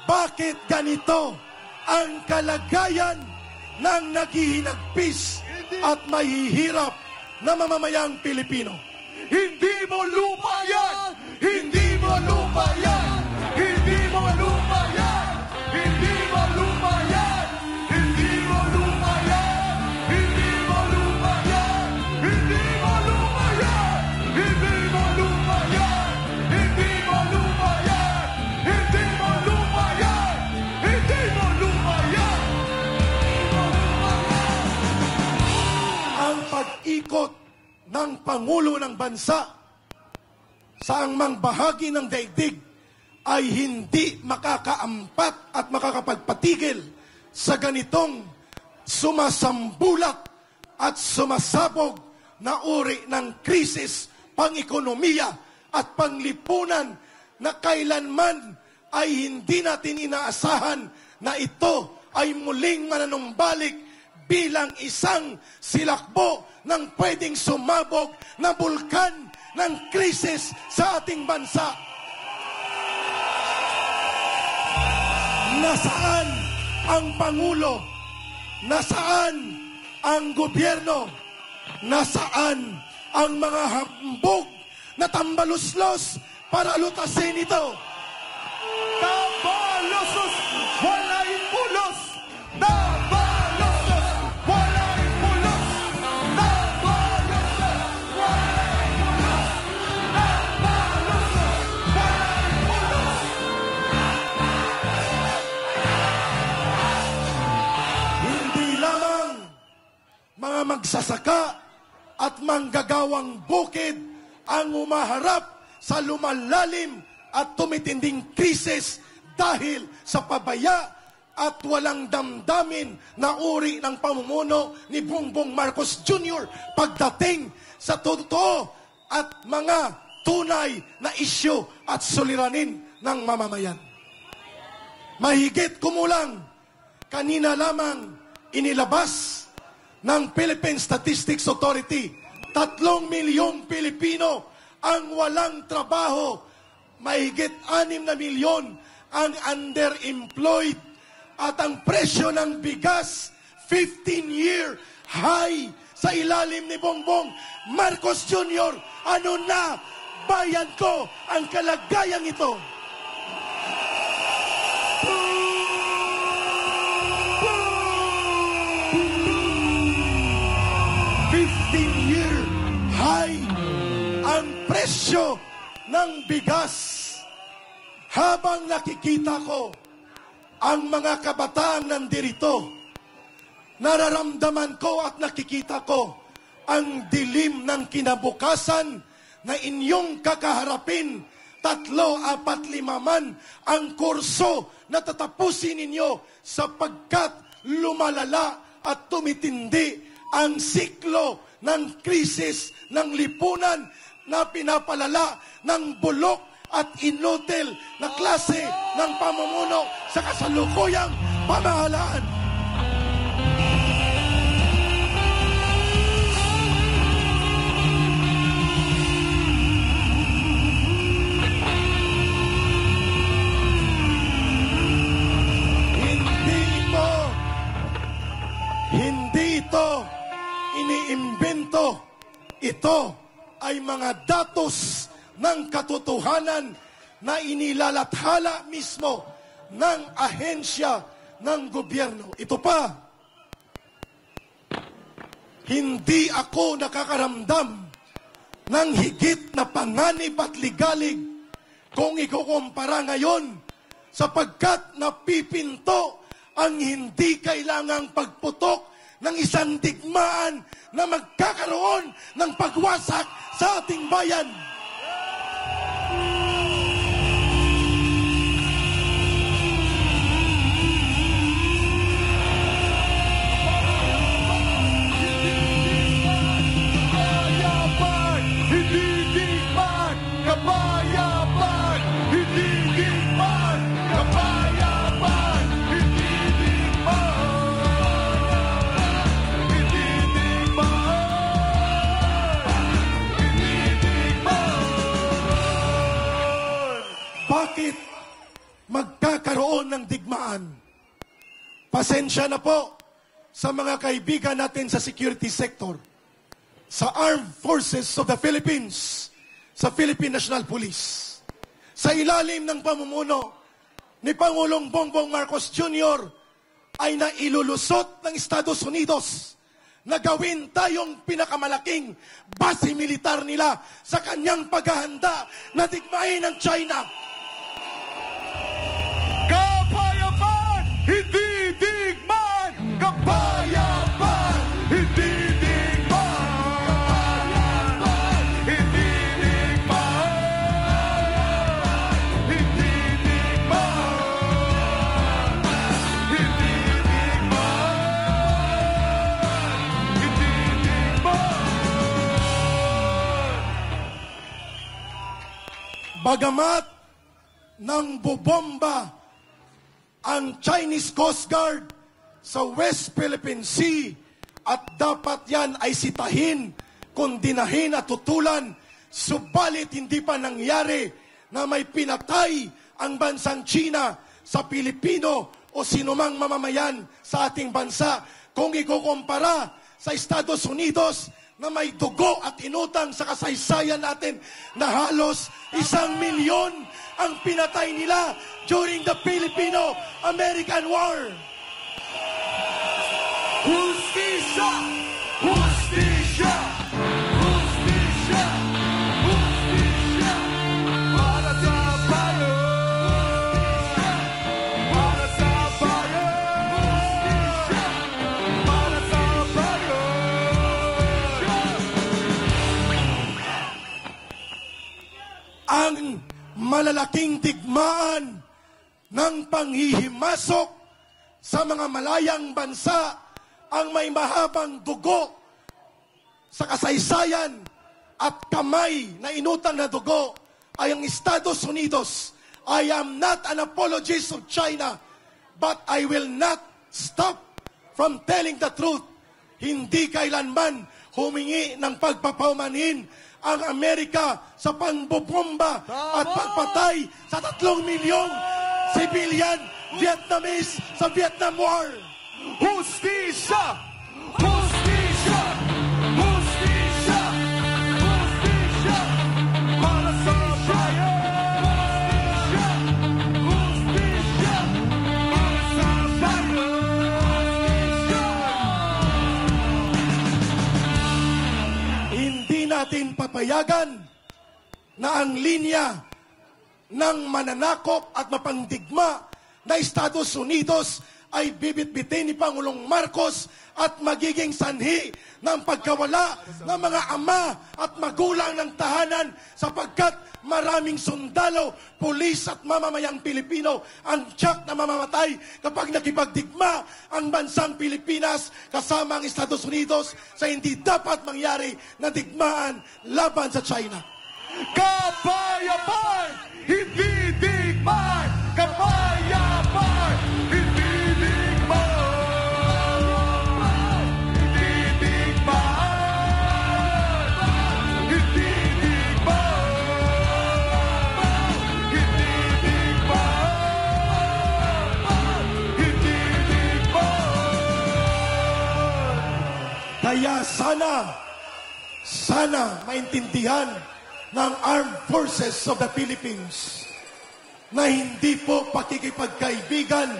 Bakit ganito ang kalagayan ng naghihinagpis at mahihirap na mamamayang Pilipino? Hindi mo lupa yan! Hindi mo lupa yan! Hindi mo lupa yan! Hindi mo lupa yan! Hindi mo lupa yan! Hindi mo lupa yan! Hindi mo lupa yan! Hindi mo lupa yan! Hindi mo lupa yan! Hindi mo lupa yan! Hindi mo lupa yan! Ang pag-ikot ng Pangulo ng Bansa sa angmang bahagi ng daigdig ay hindi makakaampat at makakapagpatigil sa ganitong sumasambulat at sumasabog na uri ng krisis pang-ekonomiya at panglipunan na kailanman ay hindi natin inaasahan na ito ay muling mananumbalik bilang isang silakbo ng pwedeng sumabog na bulkan ng krisis sa ating bansa. Nasaan ang Pangulo? Nasaan ang gobyerno? Nasaan ang mga hambog na tambaluslos para lutasin ito? Tambaluslos! Walay pulos! Tambaluslos! Walay pulos! Tambaluslos! Walay pulos! Tambaluslos! Walay pulos! Hindi lamang mga magsasaka at manggagawang bukid ang umaharap sa lumalalim at tumitinding krisis dahil sa pabaya at walang damdamin na uri ng pamumuno ni Bongbong Marcos Jr. pagdating sa totoo at mga tunay na isyu at suliranin ng mamamayan. Mahigit kumulang, kanina lamang inilabas ng Philippine Statistics Authority, 3 milyong Pilipino ang walang trabaho, mahigit 6 na milyon ang underemployed, at ang presyo ng bigas 15-year high sa ilalim ni Bongbong Marcos Jr. Ano na bayan ko ang kalagayang ito? 15-year high ang presyo ng bigas. Habang nakikita ko ang mga kabataan nandirito, nararamdaman ko at nakikita ko ang dilim ng kinabukasan na inyong kakaharapin. 3, 4, 5 man ang kurso na tatapusin ninyo sapagkat lumalala at tumitindi ang siklo ng krisis ng lipunan na pinapalala ng bulok at inutil na klase ng pamumuno sa kasalukuyang pamahalaan. Hindi ito iniimbento. Ito ay mga datos ng katotohanan na inilalathala mismo ng ahensya ng gobyerno. Ito pa, hindi ako nakakaramdam ng higit na panganib at ligalig kung ikukumpara ngayon sapagkat napipinto ang hindi kailangang pagputok ng isang digmaan na magkakaroon ng pagwasak sa ating bayan. Bakit magkakaroon ng digmaan? Pasensya na po sa mga kaibigan natin sa security sector. sa Armed Forces of the Philippines, sa Philippine National Police. Sa ilalim ng pamumuno ni Pangulong Bongbong Marcos Jr. ay nailulusot ng Estados Unidos na gawin tayong pinakamalaking base militar nila sa kanyang paghahanda na digmain ng China. Kapayapaan, hindi digmaan! Kapayapaan, hindi digmaan! Kapayapaan, hindi digmaan! Hindi digmaan! Hindi digmaan! Hindi digmaan! Bagamat nang bubomba ang Chinese Coast Guard sa West Philippine Sea at dapat yan ay sitahin, kondinahin at tutulan, subalit hindi pa nangyari na may pinatay ang bansang China sa Pilipino o sinumang mamamayan sa ating bansa. Kung ikukumpara sa Estados Unidos na may dugo at inutang sa kasaysayan natin na halos 1 milyon ang pinatay nila during the Filipino-American War. Justisya! Justisya! Justisya! Justisya! Para sa bayan! Para sa bayan! Justisya! Para sa bayan! Ang malalaking digmaan ng panghihimasok sa mga malayang bansa ang may mahabang dugo sa kasaysayan at kamay na inutang na dugo ay ang Estados Unidos. I am not an apologist of China, but I will not stop from telling the truth. Hindi kailanman humingi ng pagpapaumanhin ang Amerika sa pangbobomba at pagpatay sa 3 milyong civilian Vietnamese sa Vietnam War. Justisya! Justisya! Justisya! Justisya! Para sa bayan! Justisya! Justisya! Para sa bayan! Hindi natin papayagan na ang linya ng mananakop at mapangdigma na Estados Unidos ay bibit-bitin ni Pangulong Marcos at magiging sanhi ng pagkawala ng mga ama at magulang ng tahanan sapagkat maraming sundalo, pulis at mamamayang Pilipino ang tiyak na mamamatay kapag nakipagdigma ang bansang Pilipinas kasama ang Estados Unidos sa hindi dapat mangyari na digmaan laban sa China. Kapayapaan! Hindi digmaan! Kapayapaan! Hindi digmaan! Hindi digmaan! Hindi digmaan! Hindi digmaan! Hindi digmaan! Kaya sana maintindihan ng Armed Forces of the Philippines na hindi po pakikipagkaibigan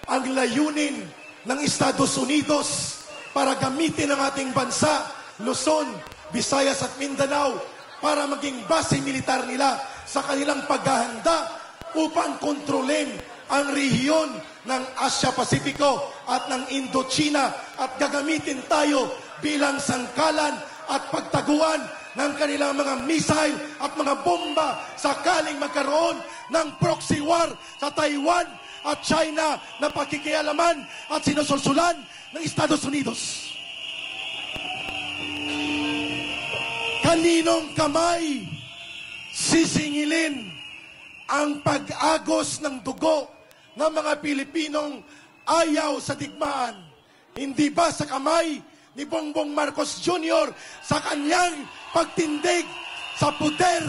ang layunin ng Estados Unidos para gamitin ang ating bansa, Luzon, Visayas at Mindanao para maging base militar nila sa kanilang paghahanda upang kontrolin ang rehiyon ng Asia-Pasifiko at ng Indochina at gagamitin tayo bilang sangkalan at pagtaguan ng kanilang mga missile at mga bomba sakaling magkaroon ng proxy war sa Taiwan at China na pakikialaman at sinusulsulan ng Estados Unidos. Kaninong kamay sisingilin ang pag-agos ng dugo ng mga Pilipinong ayaw sa digmaan? Hindi ba sa kamay ni Bongbong Marcos Jr. sa kanyang pagtindig sa puder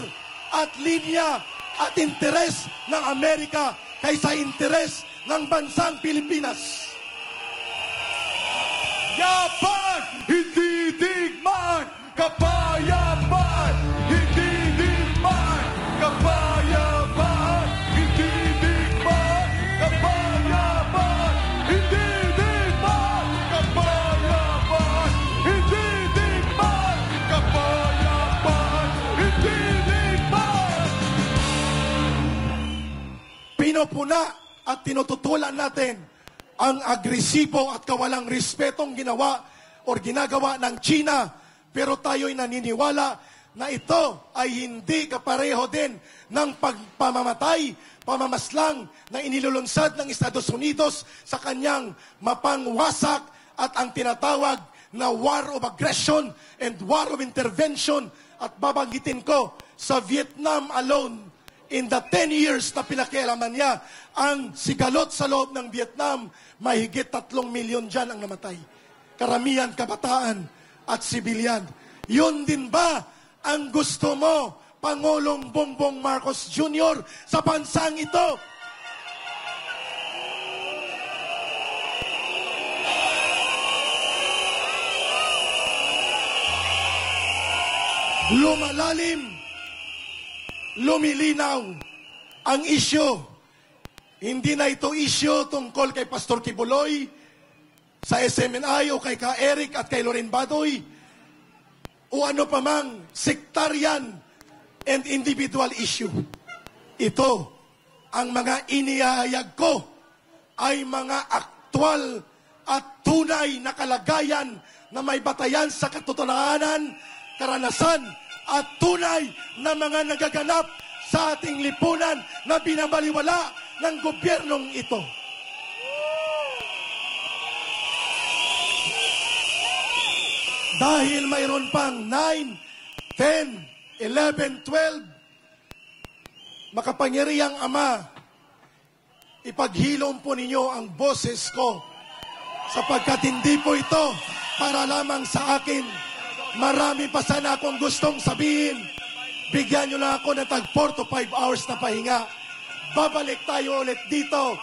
at linya at interes ng Amerika kaysa interes ng bansang Pilipinas? Yapan! Hindi digmaan! kapayapaan, hindi digmaan. Kapayapaan, hindi digmaan. Kapayapaan, hindi digmaan. Kapayapaan, hindi digmaan. Kapayapaan, hindi digmaan. Pinupuna at tinututulan natin ang agresibo at kawalang respetong ginawa o ginagawa ng China. Pero tayo'y naniniwala na ito ay hindi kapareho din ng pamamaslang na inilulunsad ng Estados Unidos sa kanyang mapangwasak at ang tinatawag na war of aggression and war of intervention. At babanggitin ko, sa Vietnam alone, in the 10 years na pinakialaman niya, ang sigalot sa loob ng Vietnam, mahigit 3 milyon dyan ang namatay. Karamihan kabataan at sibilyan. Yun din ba ang gusto mo, Pangulong Bongbong Marcos Jr. sa bansang ito? Lumalalim, lumilinaw ang isyo. Hindi na ito isyo tungkol kay Pastor Kibuloy, sa SMNI o kay Ka Eric at kay Loren Badoy, o ano pa mang sectarian and individual issue. Ito, ang mga inihayag ko ay mga aktwal at tunay na kalagayan na may batayan sa katotohanan, karanasan at tunay na mga nagaganap sa ating lipunan na binabaliwala ng gobyernong ito. Dahil mayroon pang 9, 10, 11, 12, makapangyarihang Ama, ipaghilom po ninyo ang boses ko sapagkat hindi po ito para lamang sa akin. Marami pa sana akong gustong sabihin. Bigyan nyo lang ako ng tag 4 to 5 hours na pahinga. Babalik tayo ulit dito.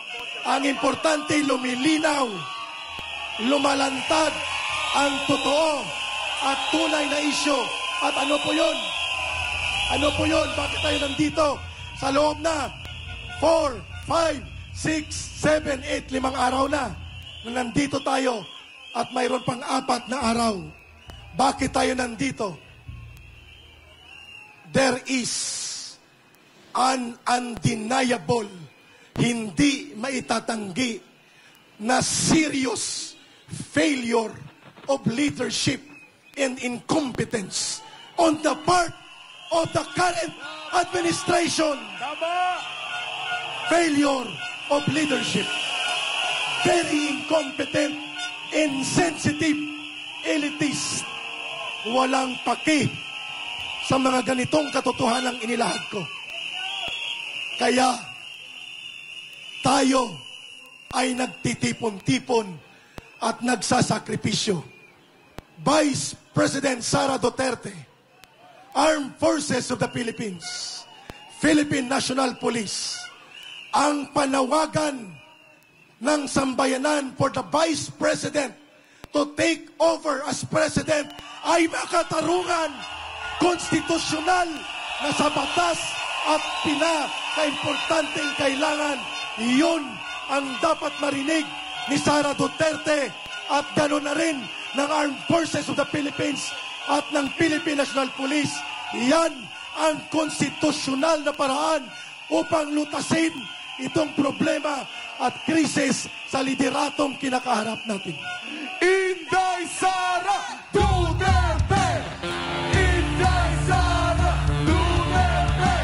Ang importante, lumilinaw, lumalantad ang totoo at tunay na isyo. At ano po yun? Ano po yun? Bakit tayo nandito? Sa loob na 4, 5, 6, 7, 8, 5 araw na nandito tayo at mayroon pang 4 na araw. Bakit tayo nandito? There is an undeniable, hindi maitatanggi na serious failure of leadership and incompetence on the part of the current administration. Failure of leadership. Very incompetent, insensitive, elitist. Walang paki sa mga ganitong katotohanang inilahad ko. Kaya tayo ay nagtitipon-tipon at nagsasakripisyo. Vice President Sara Duterte, Armed Forces of the Philippines, Philippine National Police, ang panawagan ng sambayanan for the Vice President to take over as President ay makatarungan, konstitusyonal na sa batas at pinaka-importanteng kailangan. Iyon ang dapat marinig ni Sara Duterte at gano'n na rin ng Armed Forces of the Philippines at ng Philippine National Police. Yan ang konstitusyonal na paraan upang lutasin itong problema at krisis sa lideratong kinakaharap natin. Inday Sara Duterte! Inday Sara Duterte!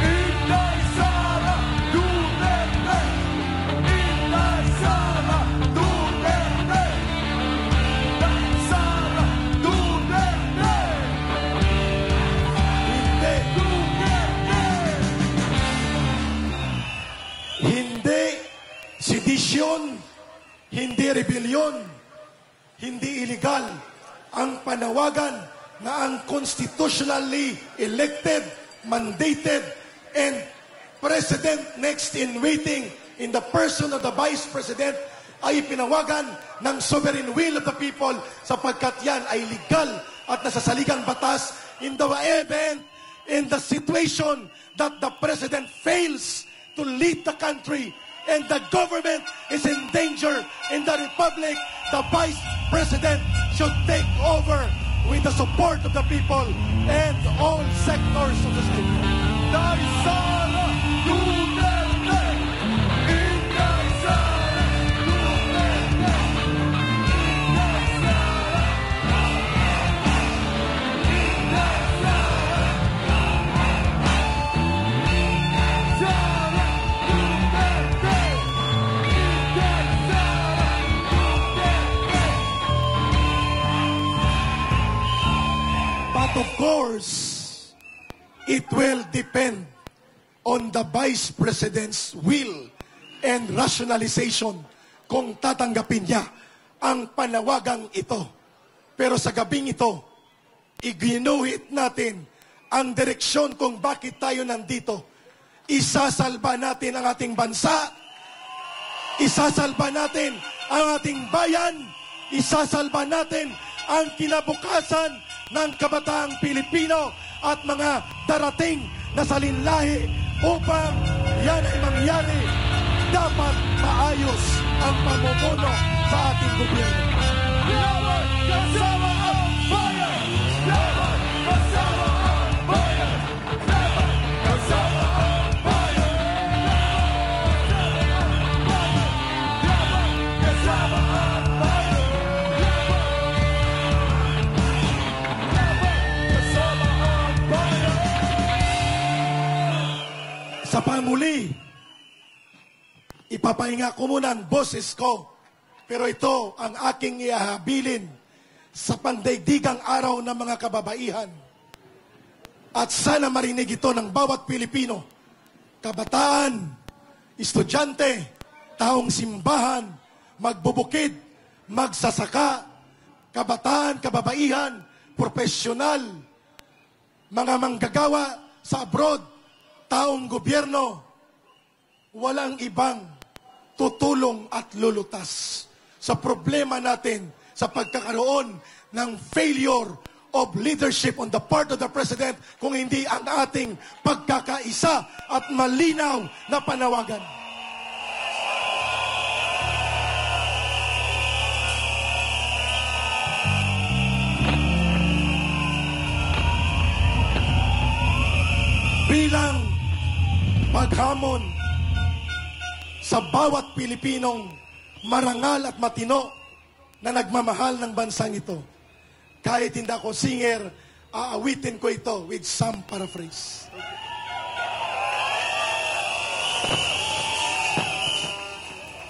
Inday Sara Duterte! Inday Sara Duterte! Inday Sara Duterte! Hindi sedisyon, hindi rebellion, hindi illegal ang panawagan na ang constitutionally elected, mandated, and President next in waiting in the person of the Vice President ay pinawagan ng sovereign will of the people sapagkat yan ay legal at nasasaligang batas in the event, in the situation that the President fails to lead the country and the government is in danger in the Republic, the Vice President should take over with the support of the people and all sectors of the state. Dahil Sara Duterte! Inday Sara Duterte! Inday Sara! Inday Sara! Sara Duterte! Inday Sara Duterte! But of course, it will depend on the Vice President's will and rationalization kung tatanggapin niya ang panawagang ito. Pero sa gabing ito, iginuhit natin ang direksyon kung bakit tayo nandito. Isasalba natin ang ating bansa, isasalba natin ang ating bayan, isasalba natin ang kinabukasan ng kabataang Pilipino at mga darating na salinlahi upang yan ay mangyari. Dapat maayos ang pamumuno sa ating gobyerno. Laban kasama ang bayan! Laban kasama ang bayan! Laban kasama ang bayan! Laban kasama ang bayan! Sa pamuli, ipapahinga ko muna ang boses ko, pero ito ang aking ihahabilin sa pandaigdigang araw ng mga kababaihan. At sana marinig ito ng bawat Pilipino, kabataan, estudyante, taong simbahan, magbubukid, magsasaka, kabataan, kababaihan, profesional, mga manggagawa sa abroad, taong gobyerno, walang ibang tutulong at lulutas sa problema natin sa pagkakaroon ng failure of leadership on the part of the President kung hindi ang ating pagkakaisa at malinaw na panawagan. Bilang paghamon sa bawat Pilipinong marangal at matino na nagmamahal ng bansang ito. Kahit hindi ako singer, aawitin ko ito with some paraphrase.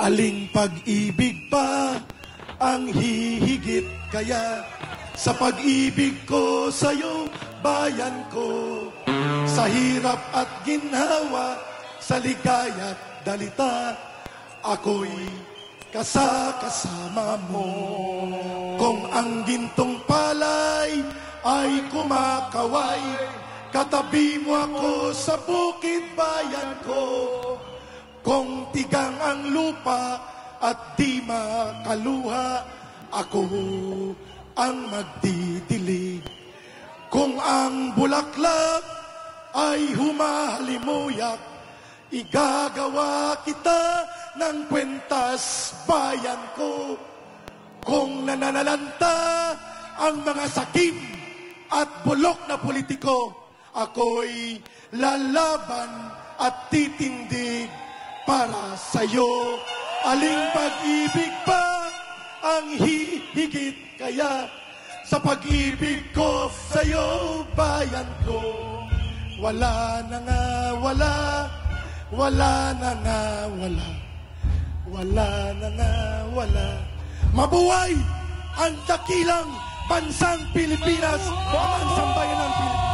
Aling pag-ibig pa ang hihigit kaya sa pag-ibig ko sa'yo, bayan ko. Sa hirap at ginhawa, sa ligaya't dalita, ako'y kasama mo. Kung ang gintong palay ay kumakaway, katabi mo ako sa bukid bayan ko. Kung tigang ang lupa at di makaluha, ako ang magdidilig. Kung ang bulaklak ay humahalimuyak, igagawa kita ng kwentas bayan ko. Kung nananalanta ang mga sakim at bulok na politiko, ako'y lalaban at titindig para sa'yo. Aling pag-ibig pa ang hihigit kaya sa pag-ibig ko sa'yo, bayan ko. Wala na nga, wala. Wala na nga, wala. Wala na nga, wala. Mabuhay ang dakilang bansang Pilipinas, ang sambayan ng Pilipinas.